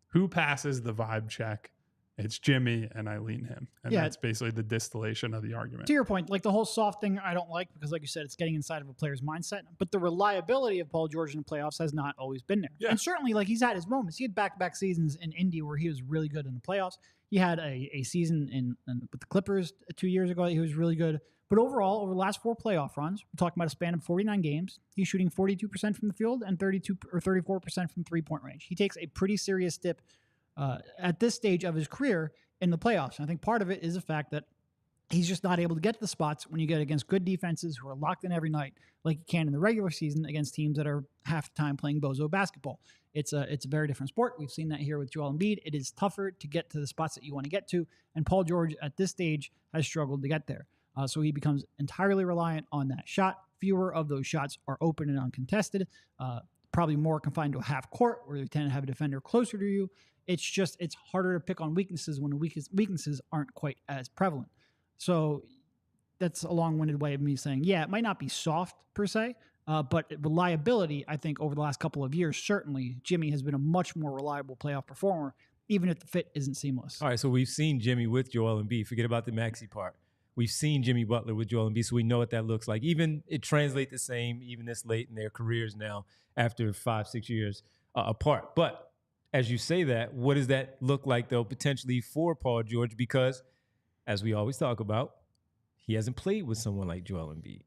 S2: who passes the vibe check. It's Jimmy, and I lean him. And that's basically the distillation of the argument.
S3: To your point, the whole soft thing I don't like because, like you said, it's getting inside of a player's mindset. But the reliability of Paul George in the playoffs has not always been there. Yeah. And certainly, he's had his moments. He had back-to-back seasons in Indy where he was really good in the playoffs. He had a season with the Clippers 2 years ago. He was really good. But overall, over the last 4 playoff runs, we're talking about a span of 49 games. He's shooting 42% from the field and 32 or 34% from three-point range. He takes a pretty serious dip at this stage of his career in the playoffs. And I think part of it is the fact that he's just not able to get to the spots when you get against good defenses who are locked in every night, like you can in the regular season against teams that are half the time playing bozo basketball. It's a very different sport. We've seen that here with Joel Embiid. It is tougher to get to the spots that you want to get to, and Paul George at this stage has struggled to get there. So he becomes entirely reliant on that shot. Fewer of those shots are open and uncontested. Probably more confined to a half court where you tend to have a defender closer to you. It's harder to pick on weaknesses when the weaknesses aren't quite as prevalent. So that's a long-winded way of me saying, yeah, it might not be soft per se, but reliability, I think over the last couple of years, certainly Jimmy has been a much more reliable playoff performer, even if the fit isn't seamless.
S1: All right, so we've seen Jimmy with Joel Embiid. Forget about the Maxey part. We've seen Jimmy Butler with Joel Embiid, so we know what that looks like. Even it translates the same, even this late in their careers now, after 5-6 years apart. But as you say that, what does that look like, though, potentially for Paul George? Because as we always talk about, he hasn't played with someone like Joel Embiid.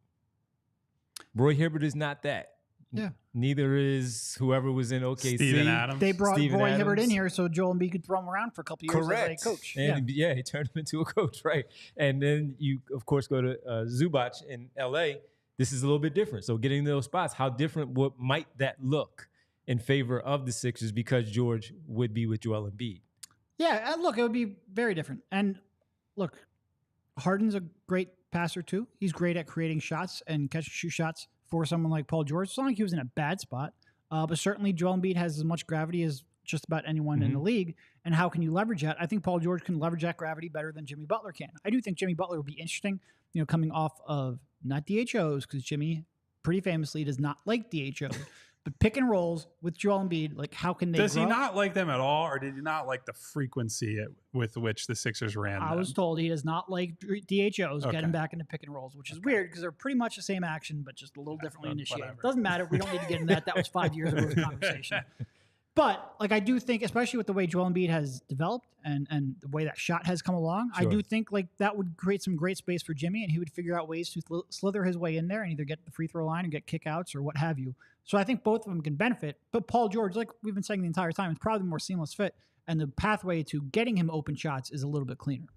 S1: Roy Hibbert is not that.
S3: Yeah.
S1: Neither is whoever was in OKC.
S2: Steven Adams.
S3: They brought Roy Hibbert in here so Joel Embiid could throw him around for a couple of years as a coach.
S1: And yeah, he turned him into a coach, right? And then you, of course, go to Zubac in LA. This is a little bit different. So getting those spots, how different might that look in favor of the Sixers because George would be with Joel Embiid?
S3: Yeah, look, it would be very different. And look, Harden's a great passer too. He's great at creating shots and catch and shoot shots for someone like Paul George. It's not like he was in a bad spot, but certainly Joel Embiid has as much gravity as just about anyone in the league. And how can you leverage that? I think Paul George can leverage that gravity better than Jimmy Butler can. I do think Jimmy Butler will be interesting, coming off of not DHOs, because Jimmy pretty famously does not like DHOs. But pick and rolls with Joel Embiid, like how can they
S2: Does
S3: grow?
S2: he not like them at all, or did he not like the frequency with which the Sixers ran them?
S3: I was told he does not like DHOs, get him back into pick and rolls, which is weird because they're pretty much the same action, but just a little differently initiated.
S2: Whatever.
S3: Doesn't matter. We don't need to get into that. That was 5 years ago conversation. But like I do think, especially with the way Joel Embiid has developed and the way that shot has come along, I do think like that would create some great space for Jimmy, and he would figure out ways to slither his way in there and either get the free throw line or get kickouts or what have you. So I think both of them can benefit. But Paul George, like we've been saying the entire time, is probably the more seamless fit, and the pathway to getting him open shots is a little bit cleaner.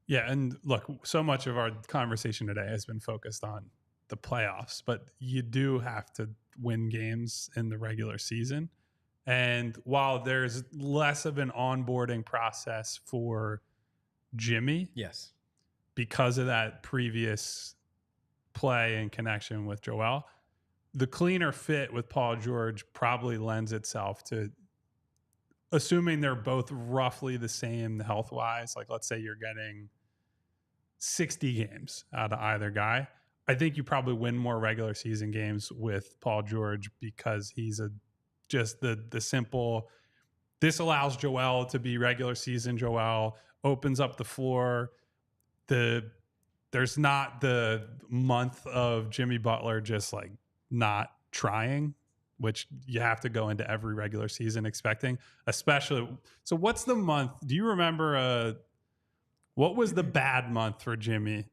S2: Yeah, and look, so much of our conversation today has been focused on the playoffs, but you do have to win games in the regular season. And while there's less of an onboarding process for Jimmy,
S1: yes,
S2: because of that previous play and connection with Joel, the cleaner fit with Paul George probably lends itself to, assuming they're both roughly the same health-wise, like let's say you're getting 60 games out of either guy, I think you probably win more regular season games with Paul George because he's just the simple, this allows Joel to be regular season Joel, opens up the floor. There's not the month of Jimmy Butler just like not trying, which you have to go into every regular season expecting, especially. So what's the month? Do you remember what was the bad month for Jimmy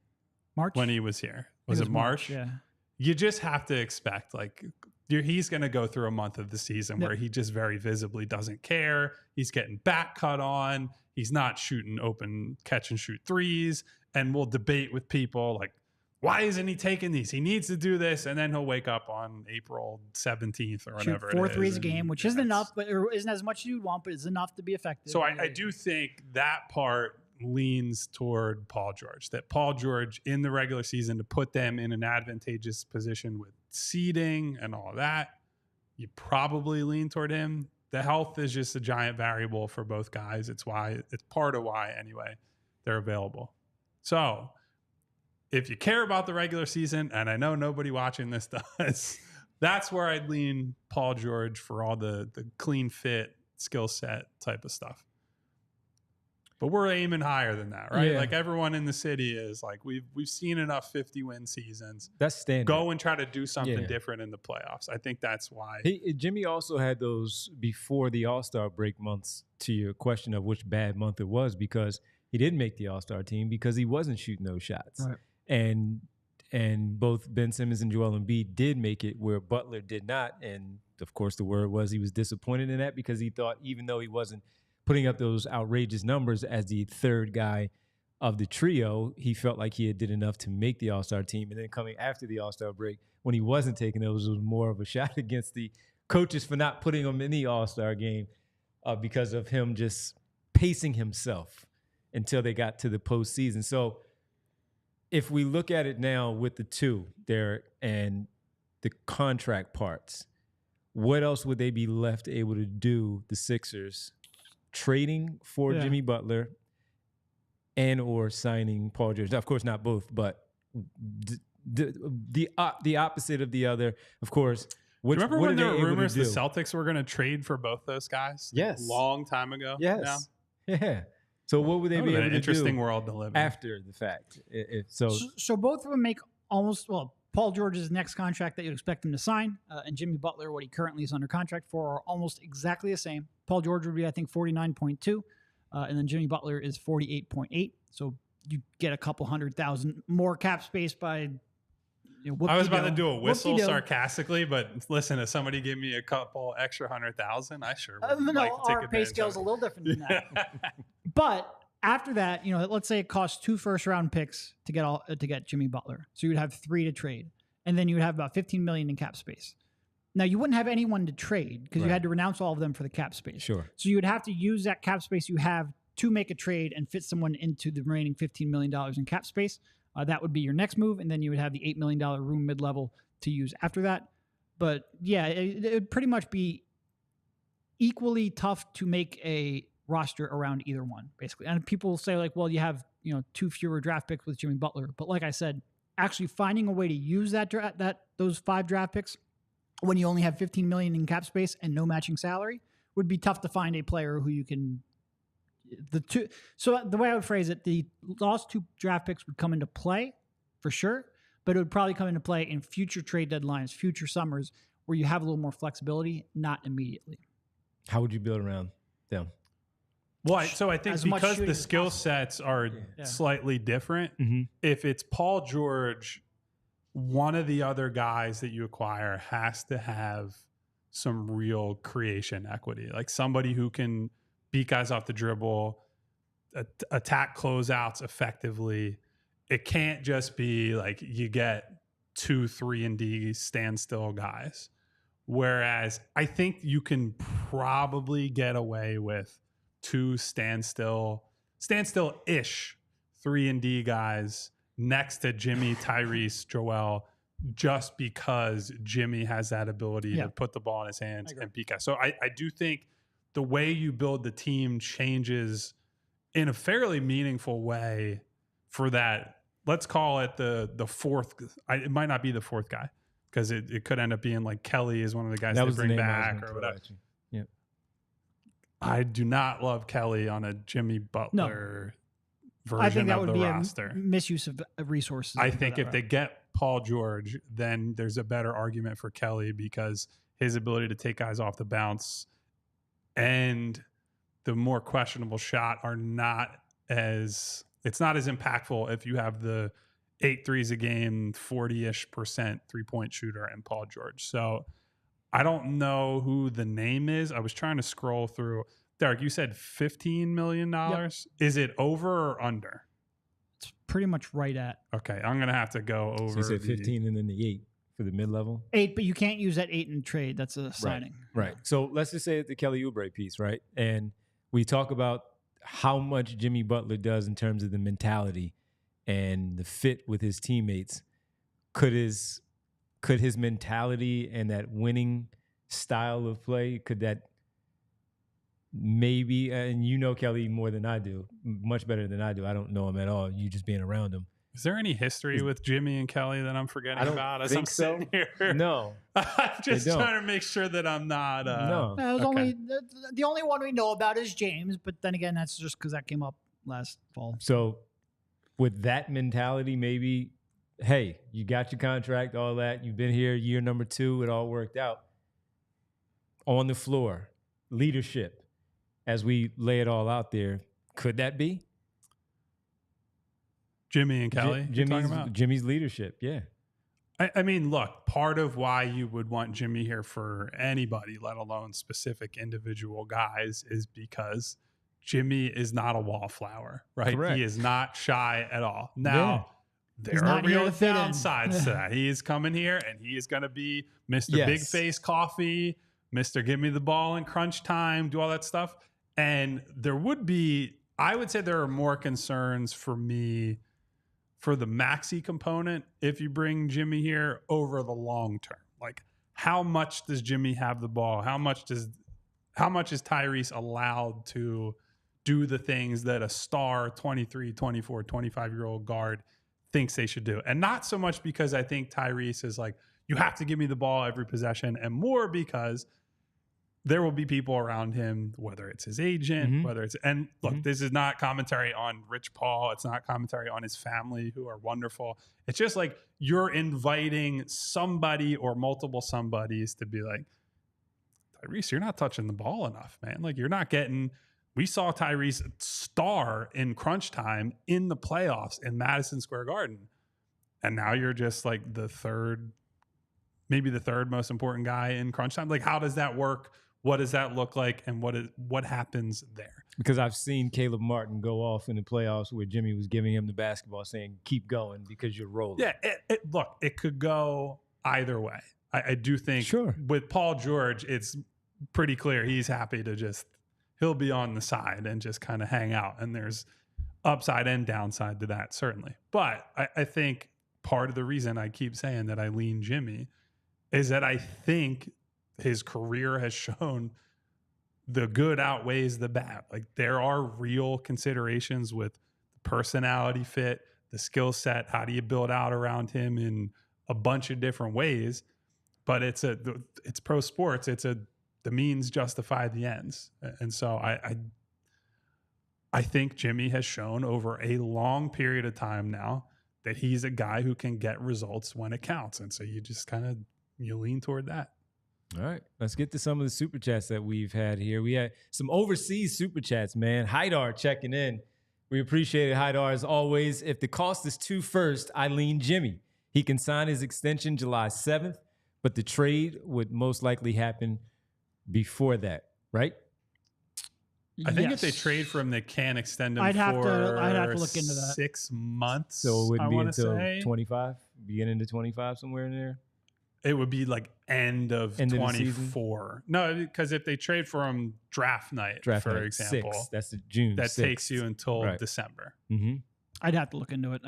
S3: March
S2: when he was here? Was it March?
S3: Yeah.
S2: You just have to expect like he's going to go through a month of the season where he just very visibly doesn't care. He's getting back cut on. He's not shooting open catch and shoot threes. And we'll debate with people like, why isn't he taking these? He needs to do this. And then he'll wake up on April 17th or whatever.
S3: Shoot 4 threes a game, which isn't enough, but or isn't as much as you'd want, but it's enough to be effective.
S2: So I do think that part leans toward Paul George, that Paul George in the regular season to put them in an advantageous position with seeding and all that, you probably lean toward him. The health is just a giant variable for both guys. It's part of why anyway they're available. So if you care about the regular season, and I know nobody watching this does, that's where I'd lean Paul George for all the clean fit, skill set type of stuff. But we're aiming higher than that, right?
S1: Yeah.
S2: Like everyone in the city is like, we've seen enough 50-win seasons.
S1: That's standard.
S2: Go and try to do something different in the playoffs. I think that's why.
S1: Jimmy also had those before the All-Star break months, to your question of which bad month it was, because he didn't make the All-Star team because he wasn't shooting those shots.
S3: Right.
S1: And both Ben Simmons and Joel Embiid did make it where Butler did not. And, of course, the word was he was disappointed in that because he thought even though he wasn't putting up those outrageous numbers as the third guy of the trio, he felt like he did enough to make the All-Star team. And then coming after the All-Star break, when he wasn't taking those, it was more of a shot against the coaches for not putting him in the All-Star game because of him just pacing himself until they got to the postseason. So if we look at it now with the two, Derek, and the contract parts, what else would they be left able to do, the Sixers, trading for Jimmy Butler and or signing Paul George? Of course, not both, but the opposite of the other. Of course,
S2: remember when there were rumors the Celtics were going to trade for both those guys?
S1: Yes,
S2: long time ago.
S1: Yes, yeah. So what would they be able to do?
S2: Interesting world to live in
S1: after the fact. So
S3: both of them make almost Paul George's next contract that you'd expect him to sign, and Jimmy Butler, what he currently is under contract for, are almost exactly the same. Paul George would be, I think, 49.2, and then Jimmy Butler is 48.8. So you get a couple 100,000 more cap space by.
S2: I was about to do a whistle sarcastically, but listen, if somebody gave me a couple extra 100,000, I sure would like to take
S3: our pay scale is a little different than that. But after that, let's say it costs 2 first-round picks to get Jimmy Butler. So you'd have 3 to trade. And then you would have about $15 million in cap space. Now, you wouldn't have anyone to trade because you had to renounce all of them for the cap space.
S1: Sure.
S3: So you would have to use that cap space you have to make a trade and fit someone into the remaining $15 million in cap space. That would be your next move. And then you would have the $8 million room mid-level to use after that. But yeah, it would pretty much be equally tough to make a roster around either one, basically. And people say like, well, you have 2 fewer draft picks with Jimmy Butler, but like I said, actually finding a way to use those 5 draft picks when you only have $15 million in cap space and no matching salary would be tough to find a player who you can. So the way I would phrase it, the last 2 draft picks would come into play for sure, but it would probably come into play in future trade deadlines, future summers, where you have a little more flexibility, not immediately.
S1: How would you build around them?
S2: Well, so I think because the skill sets are slightly different, if it's Paul George, one of the other guys that you acquire has to have some real creation equity, like somebody who can beat guys off the dribble, attack closeouts effectively. It can't just be like you get 2 3-and-D standstill guys. Whereas I think you can probably get away with 2 standstill-ish 3-and-D guys next to Jimmy, Tyrese, Joel, just because Jimmy has that ability to put the ball in his hands and beat guys. So I do think the way you build the team changes in a fairly meaningful way for that. Let's call it the fourth. It might not be the 4th guy because it could end up being like Kelly is one of the guys they bring back or whatever.
S1: Yeah.
S2: I do not love Kelly on a Jimmy Butler version of the roster.
S3: I think that would be a misuse of resources.
S2: I think if they get Paul George, then there's a better argument for Kelly because his ability to take guys off the bounce and the more questionable shot are not as impactful if you have the 8 threes a game, 40-ish% 3-point shooter and Paul George. So I don't know who the name is. I was trying to scroll through. Derek, you said $15 million. Yep. Is it over or under?
S3: It's pretty much right at.
S2: Okay, I'm going to have to go over.
S1: So you said 15 and then the 8 for the mid-level?
S3: 8, but you can't use that 8 in trade. That's a signing.
S1: Right. So let's just say the Kelly Oubre piece, right? And we talk about how much Jimmy Butler does in terms of the mentality and the fit with his teammates. Could his mentality and that winning style of play, could that maybe, and Kelly more than I do, much better than I do. I don't know him at all. You just being around him.
S2: Is there any history with Jimmy and Kelly that I'm forgetting about as I'm sitting here?
S1: No.
S2: I'm just trying to make sure that I'm not.
S3: No. The only one we know about is James, but then again, that's just because that came up last fall.
S1: So with that mentality, maybe, hey, you got your contract, all that. You've been here year number 2. It all worked out. On the floor, leadership, as we lay it all out there, could that be?
S2: Jimmy and Kelly?
S1: Jimmy's leadership, yeah.
S2: I mean, look, part of why you would want Jimmy here for anybody, let alone specific individual guys, is because Jimmy is not a wallflower, right?
S1: Correct.
S2: He is not shy at all. Now, there are real downsides to that. He is coming here and he is going to be Mr. Big Face Coffee, Mr. Give Me the Ball in crunch time, do all that stuff. And I would say there are more concerns for me for the Maxey component if you bring Jimmy here over the long term. Like, how much does Jimmy have the ball? How much is Tyrese allowed to do the things that a star 23, 24, 25-year-old guard thinks they should do? And not so much because I think Tyrese is like, you have to give me the ball every possession, and more because there will be people around him, whether it's his agent, whether it's, and look, this is not commentary on Rich Paul. It's not commentary on his family, who are wonderful. It's just like you're inviting somebody or multiple somebodies to be like, Tyrese, you're not touching the ball enough, man. Like, you're not getting, we saw Tyrese star in crunch time in the playoffs in Madison Square Garden. And now you're just like maybe the third most important guy in crunch time. Like, how does that work? What does that look like? And what happens there?
S1: Because I've seen Caleb Martin go off in the playoffs where Jimmy was giving him the basketball saying, keep going because you're rolling.
S2: Yeah, look, it could go either way. I do think with Paul George, it's pretty clear he's happy to he'll be on the side and just kind of hang out. And there's upside and downside to that, certainly. But I think part of the reason I keep saying that I lean Jimmy is that I think his career has shown the good outweighs the bad. Like, there are real considerations with the personality fit, the skill set. How do you build out around him in a bunch of different ways? But it's pro sports. The means justify the ends. And so I think Jimmy has shown over a long period of time now that he's a guy who can get results when it counts. And so you just you lean toward that.
S1: All right, let's get to some of the super chats that we've had here. We had some overseas super chats, man. Haidar checking in. We appreciate it, Haidar, as always. If the cost is too first, I lean Jimmy. He can sign his extension July 7th, but the trade would most likely happen before that, right?
S2: I think if they trade for him, they can extend him I'd have to look into that. 6 months.
S1: So it wouldn't be until 25, beginning to 25, somewhere in there.
S2: It would be like end of 24. No, because if they trade for him draft night, for example,
S1: 6, that's the June.
S2: That
S1: 6th.
S2: Takes you until December.
S3: I'd have to look into it.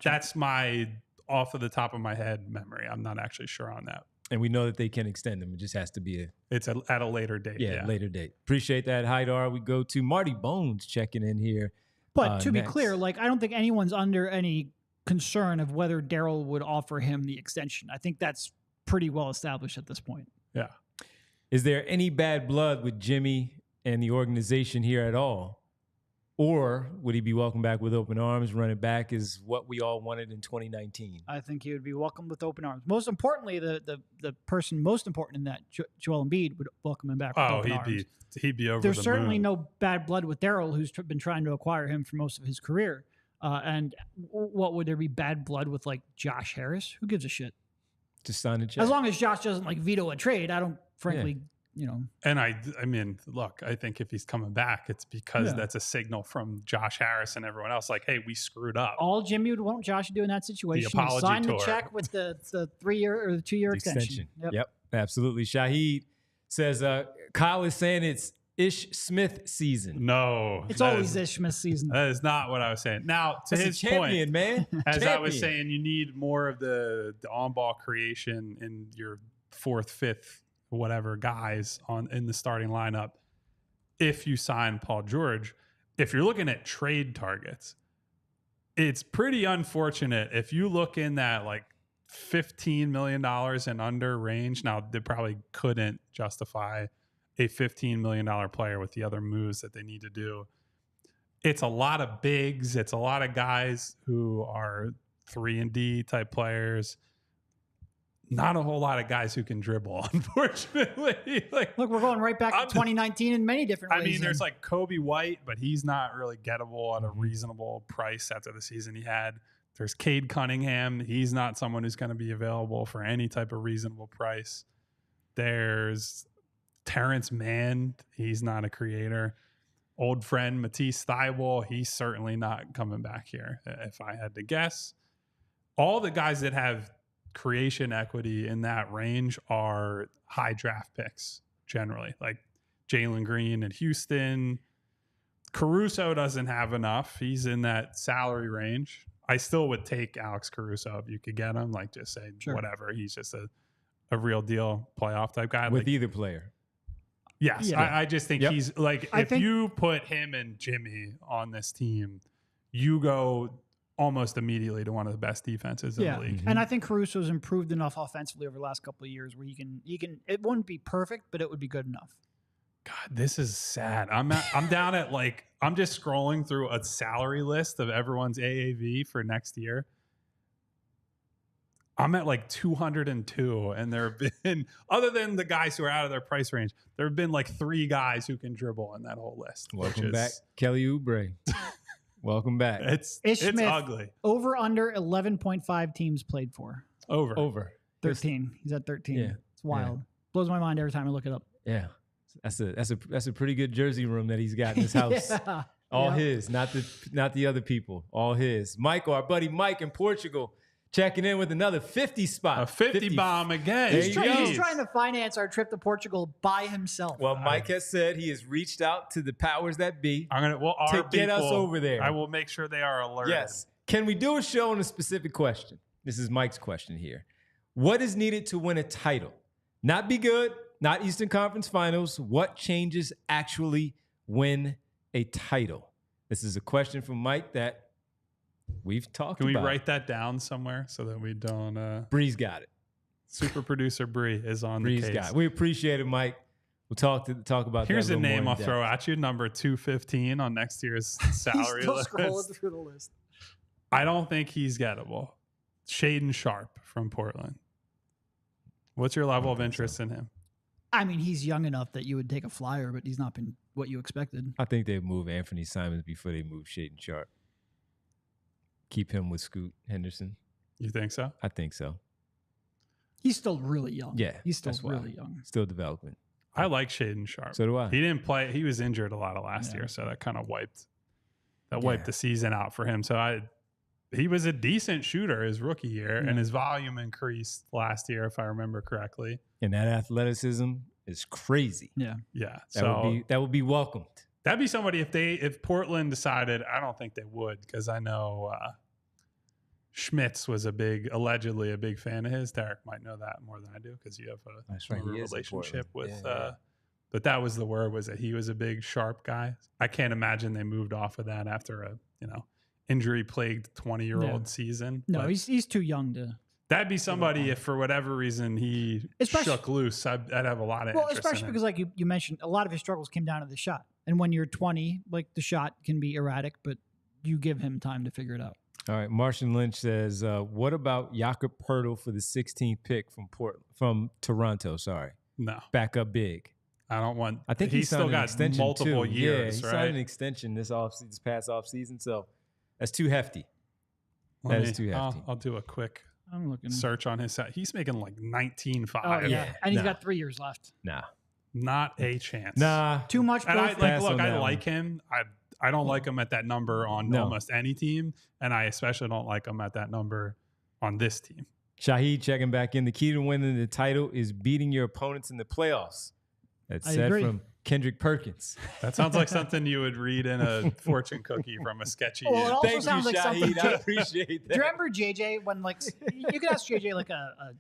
S2: That's my off of the top of my head memory. I'm not actually sure on that.
S1: And we know that they can extend them. It just has to be
S2: at a later date.
S1: Yeah, later date. Appreciate that, Haidar. We go to Marty Bones checking in here.
S3: But to be clear, like, I don't think anyone's under any concern of whether Daryl would offer him the extension. I think that's pretty well established at this point.
S2: Yeah.
S1: Is there any bad blood with Jimmy and the organization here at all? Or would he be welcomed back with open arms? Run it back is what we all wanted in 2019.
S3: I think he would be welcomed with open arms. Most importantly, the person most important in that, Joel Embiid, would welcome him back with open arms.
S2: He'd be over
S3: There's
S2: the
S3: certainly
S2: moon.
S3: no bad blood with Daryl, who's been trying to acquire him for most of his career. And what would there be bad blood with, like, Josh Harris? Who gives a shit?
S1: Just sign a check.
S3: As long as Josh doesn't, like, veto a trade, I don't, frankly,
S2: And I mean, look, I think if he's coming back, it's because that's a signal from Josh Harris and everyone else, like, hey, we screwed up.
S3: All Jimmy would want Josh to do in that situation
S2: the apology
S3: is sign
S2: tour.
S3: The check with the 3-year or the 2-year extension.
S1: Yep, absolutely. Shahid says, Kyle is saying it's Ish Smith season.
S2: No.
S3: It's always Ish Smith season.
S2: That is not what I was saying. Now, to his
S1: champion,
S2: point,
S1: man.
S2: as I was saying, you need more of the on-ball creation in your 4th, 5th, whatever guys in the starting lineup. If you sign Paul George, if you're looking at trade targets, it's pretty unfortunate if you look in that like $15 million and under range. Now, they probably couldn't justify a $15 million player with the other moves that they need to do. It's a lot of bigs. It's a lot of guys who are 3-and-D type players. Not a whole lot of guys who can dribble, unfortunately. Like,
S3: look, we're going right back to 2019 in many different ways.
S2: I mean, there's like Kobe White, but he's not really gettable at a reasonable price after the season he had. There's Cade Cunningham. He's not someone who's going to be available for any type of reasonable price. There's Terrence Mann. He's not a creator. old friend Matisse Thybulle, he's certainly not coming back here, if I had to guess. All the guys that have creation equity in that range are high draft picks generally, like Jalen Green in Houston. Caruso doesn't have enough. He's in that salary range. I still would take Alex Caruso if you could get him. Like, just say whatever. He's just a real deal playoff type guy.
S1: With
S2: like,
S1: either player.
S2: Yes.
S1: Yeah.
S2: I just think he's like, if you put him and Jimmy on this team, you go almost immediately to one of the best defenses in the league.
S3: And I think Caruso's improved enough offensively over the last couple of years where you can it wouldn't be perfect, but it would be good enough.
S2: God, this is sad. I'm down at like, I'm just scrolling through a salary list of everyone's AAV for next year. I'm at like 202, and there have been, other than the guys who are out of their price range, there have been like 3 guys who can dribble in that whole list.
S1: Welcome back, Kelly Oubre. Welcome back.
S2: It's ugly.
S3: Over under 11.5 teams played for.
S2: Over
S3: 13. He's at 13.
S1: Yeah.
S3: It's wild.
S1: Yeah.
S3: Blows my mind every time I look it up.
S1: Yeah. That's a pretty good jersey room that he's got in his house. All his, not the other people. All his. Michael, our buddy Mike in Portugal, checking in with another 50 spot.
S2: A 50 bomb again.
S3: He's trying to finance our trip to Portugal by himself.
S1: Well, Mike has said he has reached out to the powers that be
S2: to
S1: get us over there.
S2: I will make sure they are alerted.
S1: Yes. Can we do a show on a specific question? This is Mike's question here. What is needed to win a title? Not be good, not Eastern Conference Finals. What changes actually win a title? This is a question from Mike that we've talked about.
S2: Can we write that down somewhere so that we don't...
S1: Bree's got it.
S2: Super producer Bree is on the case.
S1: Got it. We appreciate it, Mike. We'll talk about
S2: Here's
S1: that.
S2: Here's a name I'll throw at you, number 215 on next year's salary list.
S3: Scrolling through the list.
S2: I don't think he's gettable. Shaedon Sharpe from Portland. What's your level of interest in him?
S3: I mean, he's young enough that you would take a flyer, but he's not been what you expected.
S1: I think they'd move Anthony Simons before they move Shaedon Sharpe. Keep him with Scoot Henderson.
S2: You think so?
S1: I think so.
S3: He's still really young.
S1: Yeah.
S3: He's still really young.
S1: Still developing.
S2: I like Shaedon Sharpe.
S1: So do I.
S2: He didn't play. He was injured a lot of last year, so that kind of wiped the season out for him. So he was a decent shooter his rookie year, and his volume increased last year, if I remember correctly.
S1: And that athleticism is crazy.
S3: Yeah.
S2: Yeah.
S1: That would be welcomed.
S2: That'd be somebody if Portland decided. I don't think they would, because I know Schmitz was allegedly a big fan of his. Derek might know that more than I do, because you have a relationship with. But that was the word, was that he was a big Sharpe guy. I can't imagine they moved off of that after a injury-plagued 20-year-old season.
S3: No, he's too young to.
S2: That'd be somebody if for whatever reason he shook loose. I'd have a lot of interest
S3: especially because, like you mentioned, a lot of his struggles came down to the shot. And when you're 20, like, the shot can be erratic, but you give him time to figure it out.
S1: All right, Martian Lynch says, what about Jakob Poeltl for the 16th pick from Toronto? Sorry.
S2: No.
S1: Back up big.
S2: I don't want.
S1: I think
S2: he's still got multiple years.
S1: Yeah, he signed an extension this past offseason, so that's too hefty. That is too hefty.
S2: I'll do a quick search on his site. He's making like 19.5.
S3: Oh yeah, and he's got 3 years left.
S1: Nah,
S2: not a chance.
S1: Nah,
S3: too much.
S2: And I like him. I don't like him at that number on almost any team, and I especially don't like him at that number on this team.
S1: Shahid checking back in. The key to winning the title is beating your opponents in the playoffs. That's said from Kendrick Perkins.
S2: That sounds like something you would read in a fortune cookie from a sketchy.
S3: Well, it also sounds like something.
S1: I appreciate that.
S3: Do you remember JJ when, like, you could ask JJ like a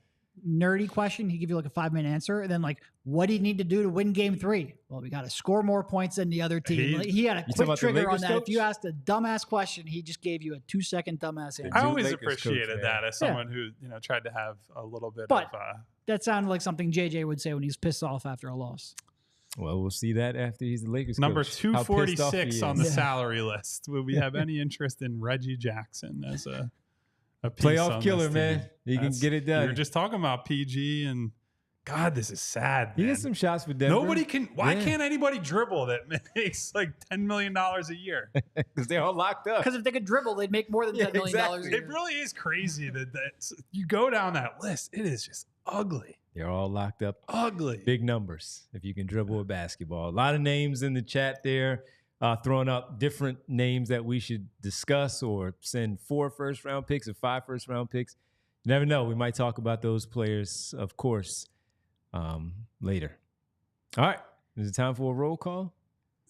S3: nerdy question, he'd give you like a 5-minute answer, and then, like, what do you need to do to win game 3? Well, we got to score more points than the other team. He had a quick trigger on that. Coach? If you asked a dumbass question, he just gave you a 2-second dumbass answer.
S2: I always appreciated that as someone who tried to have a little bit of.
S3: That sounded like something JJ would say when he's pissed off after a loss.
S1: Well, we'll see that after he's the Lakers
S2: Number
S1: coach.
S2: 246 on the salary list. Will we have any interest in Reggie Jackson as a
S1: playoff killer, man? He can get it done.
S2: We were just talking about PG, and God, this is sad, man.
S1: He gets some shots for Denver.
S2: Nobody can. Why can't anybody dribble that makes like $10 million a year?
S1: Because they're all locked up.
S3: Because if they could dribble, they'd make more than $10 million a year.
S2: It really is crazy that you go down that list. It is just ugly.
S1: They're all locked up.
S2: Ugly.
S1: Big numbers if you can dribble a basketball. A lot of names in the chat there. throwing up different names that we should discuss or send 4 first-round picks or 5 first-round picks. You never know. We might talk about those players, of course, later. All right. Is it time for a roll call?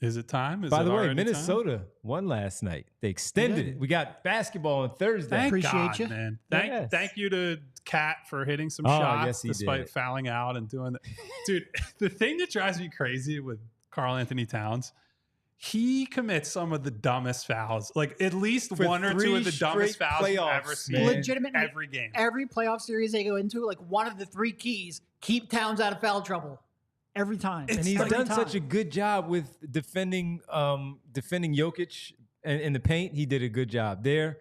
S2: Is it time?
S1: By the way, Minnesota won last night. They extended it. We got basketball on Thursday.
S3: Appreciate you,
S2: man. Thank you to Kat for hitting some shots despite fouling out and doing that. Dude, the thing that drives me crazy with Karl Anthony Towns, he commits some of the dumbest fouls. Like at least
S1: For
S2: one or two of the dumbest fouls you've ever seen.
S3: Legitimately,
S2: every game.
S3: Every playoff series they go into, like one of the 3 keys, keep Towns out of foul trouble. Every time.
S1: And he's done such a good job with defending Jokic in the paint. He did a good job there.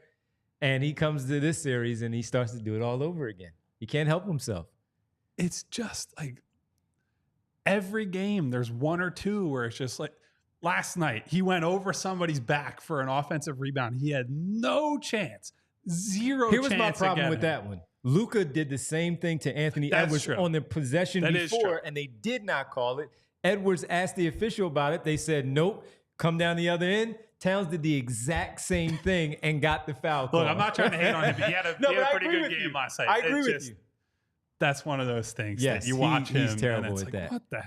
S1: And he comes to this series and he starts to do it all over again. He can't help himself.
S2: It's just like every game there's 1 or 2 where it's just like last night he went over somebody's back for an offensive rebound. He had no chance. Zero chance.
S1: Here was my problem with that one. Luka did the same thing to Anthony Edwards on the possession before, and they did not call it. Edwards asked the official about it. They said, nope, come down the other end. Towns did the exact same thing and got the foul call.
S2: Look, I'm not trying to hate on him, but he had a pretty good game last night.
S1: I agree with you.
S2: That's one of those things that you watch him.
S1: He's terrible
S2: and it's
S1: with
S2: like,
S1: that.
S2: What the?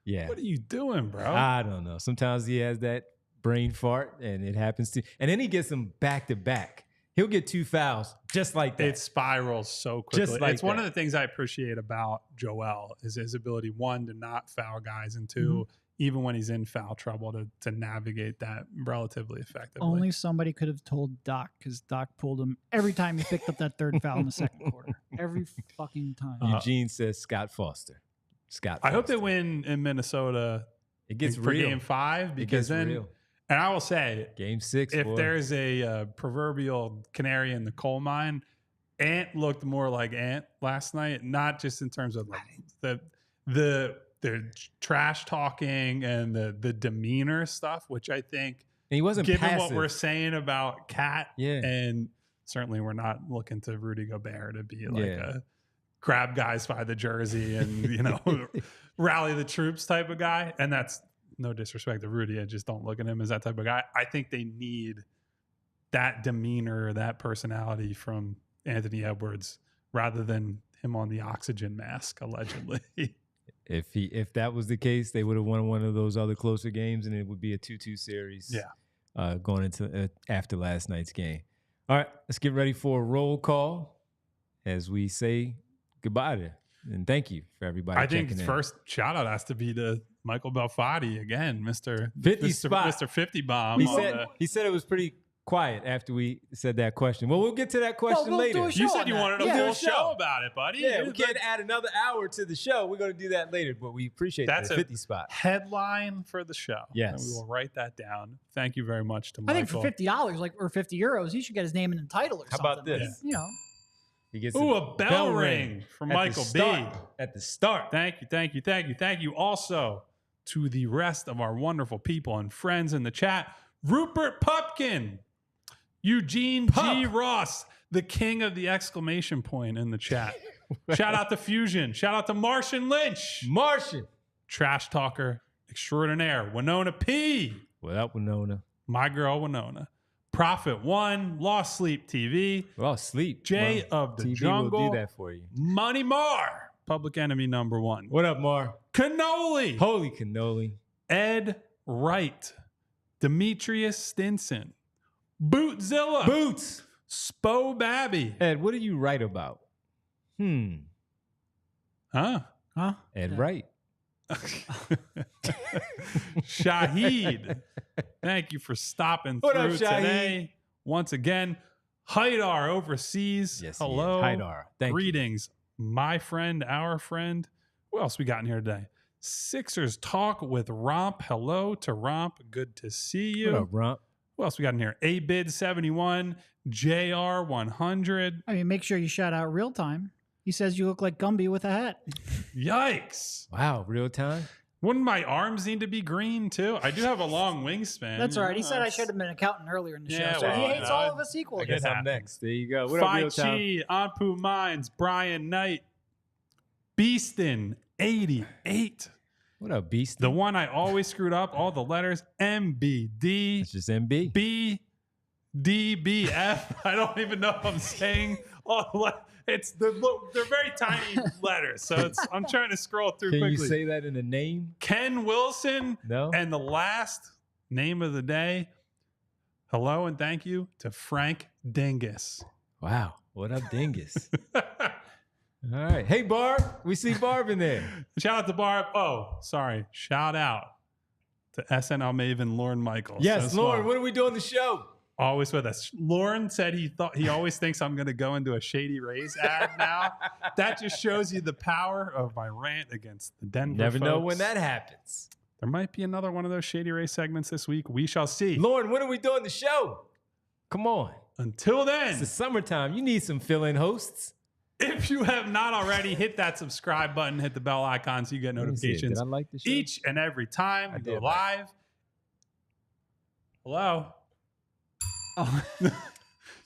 S1: Yeah.
S2: What are you doing, bro?
S1: I don't know. Sometimes he has that brain fart, and it happens to. And then he gets them back to back. He'll get 2 fouls just like that.
S2: It spirals so quickly.
S1: Just like
S2: it's one of the things I appreciate about Joel is his ability, 1, to not foul guys, and 2, even when he's in foul trouble, to navigate that relatively effectively.
S3: Only somebody could have told Doc, because Doc pulled him every time he picked up that 3rd foul in the 2nd quarter. Every fucking time.
S1: Eugene says Scott Foster.
S2: I hope they win in Minnesota.
S1: It gets
S2: for
S1: real.
S2: Game 5 because then.
S1: Real.
S2: And I will say,
S1: Game 6,
S2: if there's a proverbial canary in the coal mine, Ant looked more like Ant last night, not just in terms of like the trash talking and the demeanor stuff, which I think,
S1: and he wasn't
S2: given
S1: passive.
S2: what we're saying about Kat, and certainly we're not looking to Rudy Gobert to be like a grab guys by the jersey and rally the troops type of guy, and that's. No disrespect to Rudy, I just don't look at him as that type of guy. I think they need that demeanor, that personality from Anthony Edwards rather than him on the oxygen mask, allegedly.
S1: If that was the case, they would have won one of those other closer games, and it would be a 2-2 series. Going into after last night's game. All right, let's get ready for a roll call as we say goodbye to and thank you for everybody.
S2: I think first shout out has to be to Michael Belfatti again, Mr. 50 Bomb.
S1: He said it was pretty quiet after we said that question. Well, we'll get to that question later.
S2: You said you wanted a full show about it, buddy.
S1: Yeah, we can't add another hour to the show. We're going to do that later, but we appreciate that 50 spot.
S2: Headline for the show.
S1: Yes.
S2: And we will write that down. Thank you very much to Michael.
S3: I think for $50, or 50 euros, he should get his name in the title or something.
S1: How about this?
S2: He gets a bell ring from Michael B.
S1: At the start.
S2: Thank you. Also, to the rest of our wonderful people and friends in the chat, Rupert Pupkin, Eugene G. Ross, the king of the exclamation point in the chat. Shout out to Fusion. Shout out to Martian Lynch. Trash talker extraordinaire. Winona P.
S1: What up, Winona?
S2: My girl, Winona. Prophet One, Lost Sleep TV.
S1: Lost Sleep.
S2: Jay of the
S1: TV
S2: Jungle.
S1: will do that for you.
S2: Money Mar. Public Enemy #1.
S1: What up, Mar?
S2: Cannoli.
S1: Holy cannoli.
S2: Ed Wright. Demetrius Stinson. Bootzilla.
S1: Boots.
S2: Spo Babby.
S1: Ed, what do you write about?
S2: Huh?
S1: Ed Wright.
S2: Shahid. Thank you for stopping through today. Once again, Haidar overseas.
S1: Yes,
S2: hello.
S1: Haidar.
S2: Greetings, my friend, our friend. Who else we got in here today? Sixers Talk with Romp. Hello to Romp. Good to see you.
S1: What up, Romp?
S2: Who else we got in here? ABID71, JR100.
S3: I mean, make sure you shout out Real Time. He says you look like Gumby with a hat.
S2: Yikes.
S1: Wow, Real Time?
S2: Wouldn't my arms need to be green, too? I do have a long wingspan.
S3: That's all right. He said I should have been an accountant earlier in the show. So
S2: well,
S3: he hates all of us equally.
S1: I guess I'm next. There you go. What up, Real Time?
S2: Chi, Anpu Mines, Brian Knight, Beaston, 88.
S1: What up, Beast?
S2: The one I always screwed up, all the letters, MBD.
S1: It's just MB.
S2: BDBF. I don't even know if I'm saying they're very tiny letters. So I'm trying to scroll through quickly.
S1: Can you say that in a name?
S2: Ken Wilson.
S1: No.
S2: And the last name of the day, hello and thank you to Frank Dingus.
S1: Wow. What up, Dingus? All right. Hey, Barb. We see Barb in there.
S2: Shout out to Barb. Oh, sorry. Shout out to SNL maven Lauren Michaels.
S1: Yes, Lauren, what are we doing the show?
S2: Always with us. Lauren said he always thinks I'm going to go into a Shady Rays ad now. That just shows you the power of my rant against the Denver
S1: Never
S2: folks.
S1: know when that happens.
S2: There might be another one of those Shady Rays segments this week. We shall see.
S1: Lauren, when are we doing the show? Come on.
S2: Until then.
S1: It's the summertime. You need some fill-in hosts.
S2: If you have not already, hit that subscribe button, hit the bell icon so you get notifications
S1: Did I like the show?
S2: each and every time we go live. Hello?
S3: Oh.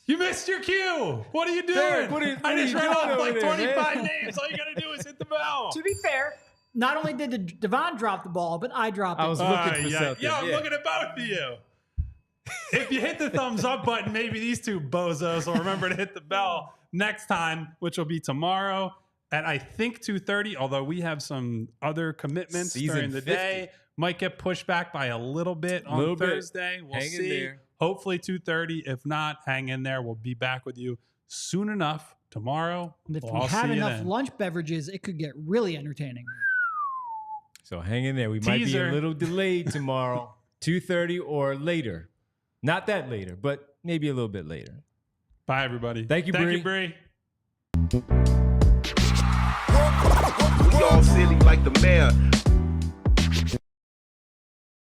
S2: You missed your cue. What are you doing?
S1: Derek,
S2: I just read off like 25
S1: man?
S2: names. All you got to do is hit the bell.
S3: To be fair, not only did Devon drop the ball, but I dropped it.
S1: I was looking for something.
S2: Yeah, I'm looking at both of you. If you hit the thumbs up button, maybe these two bozos will remember to hit the bell next time, which will be tomorrow at, I think, 2:30, although we have some other commitments during the day. Might get pushed back by a little bit on Thursday. We'll see. Hopefully 2:30. If not, hang in there. We'll be back with you soon enough tomorrow.
S3: And if we have enough lunch beverages, it could get really entertaining.
S1: So hang in there. We might be a little delayed tomorrow, 2:30 or later. Not that later, but maybe a little bit later.
S2: Bye, everybody.
S1: Thank you, Bree.
S4: We all silly like the mayor.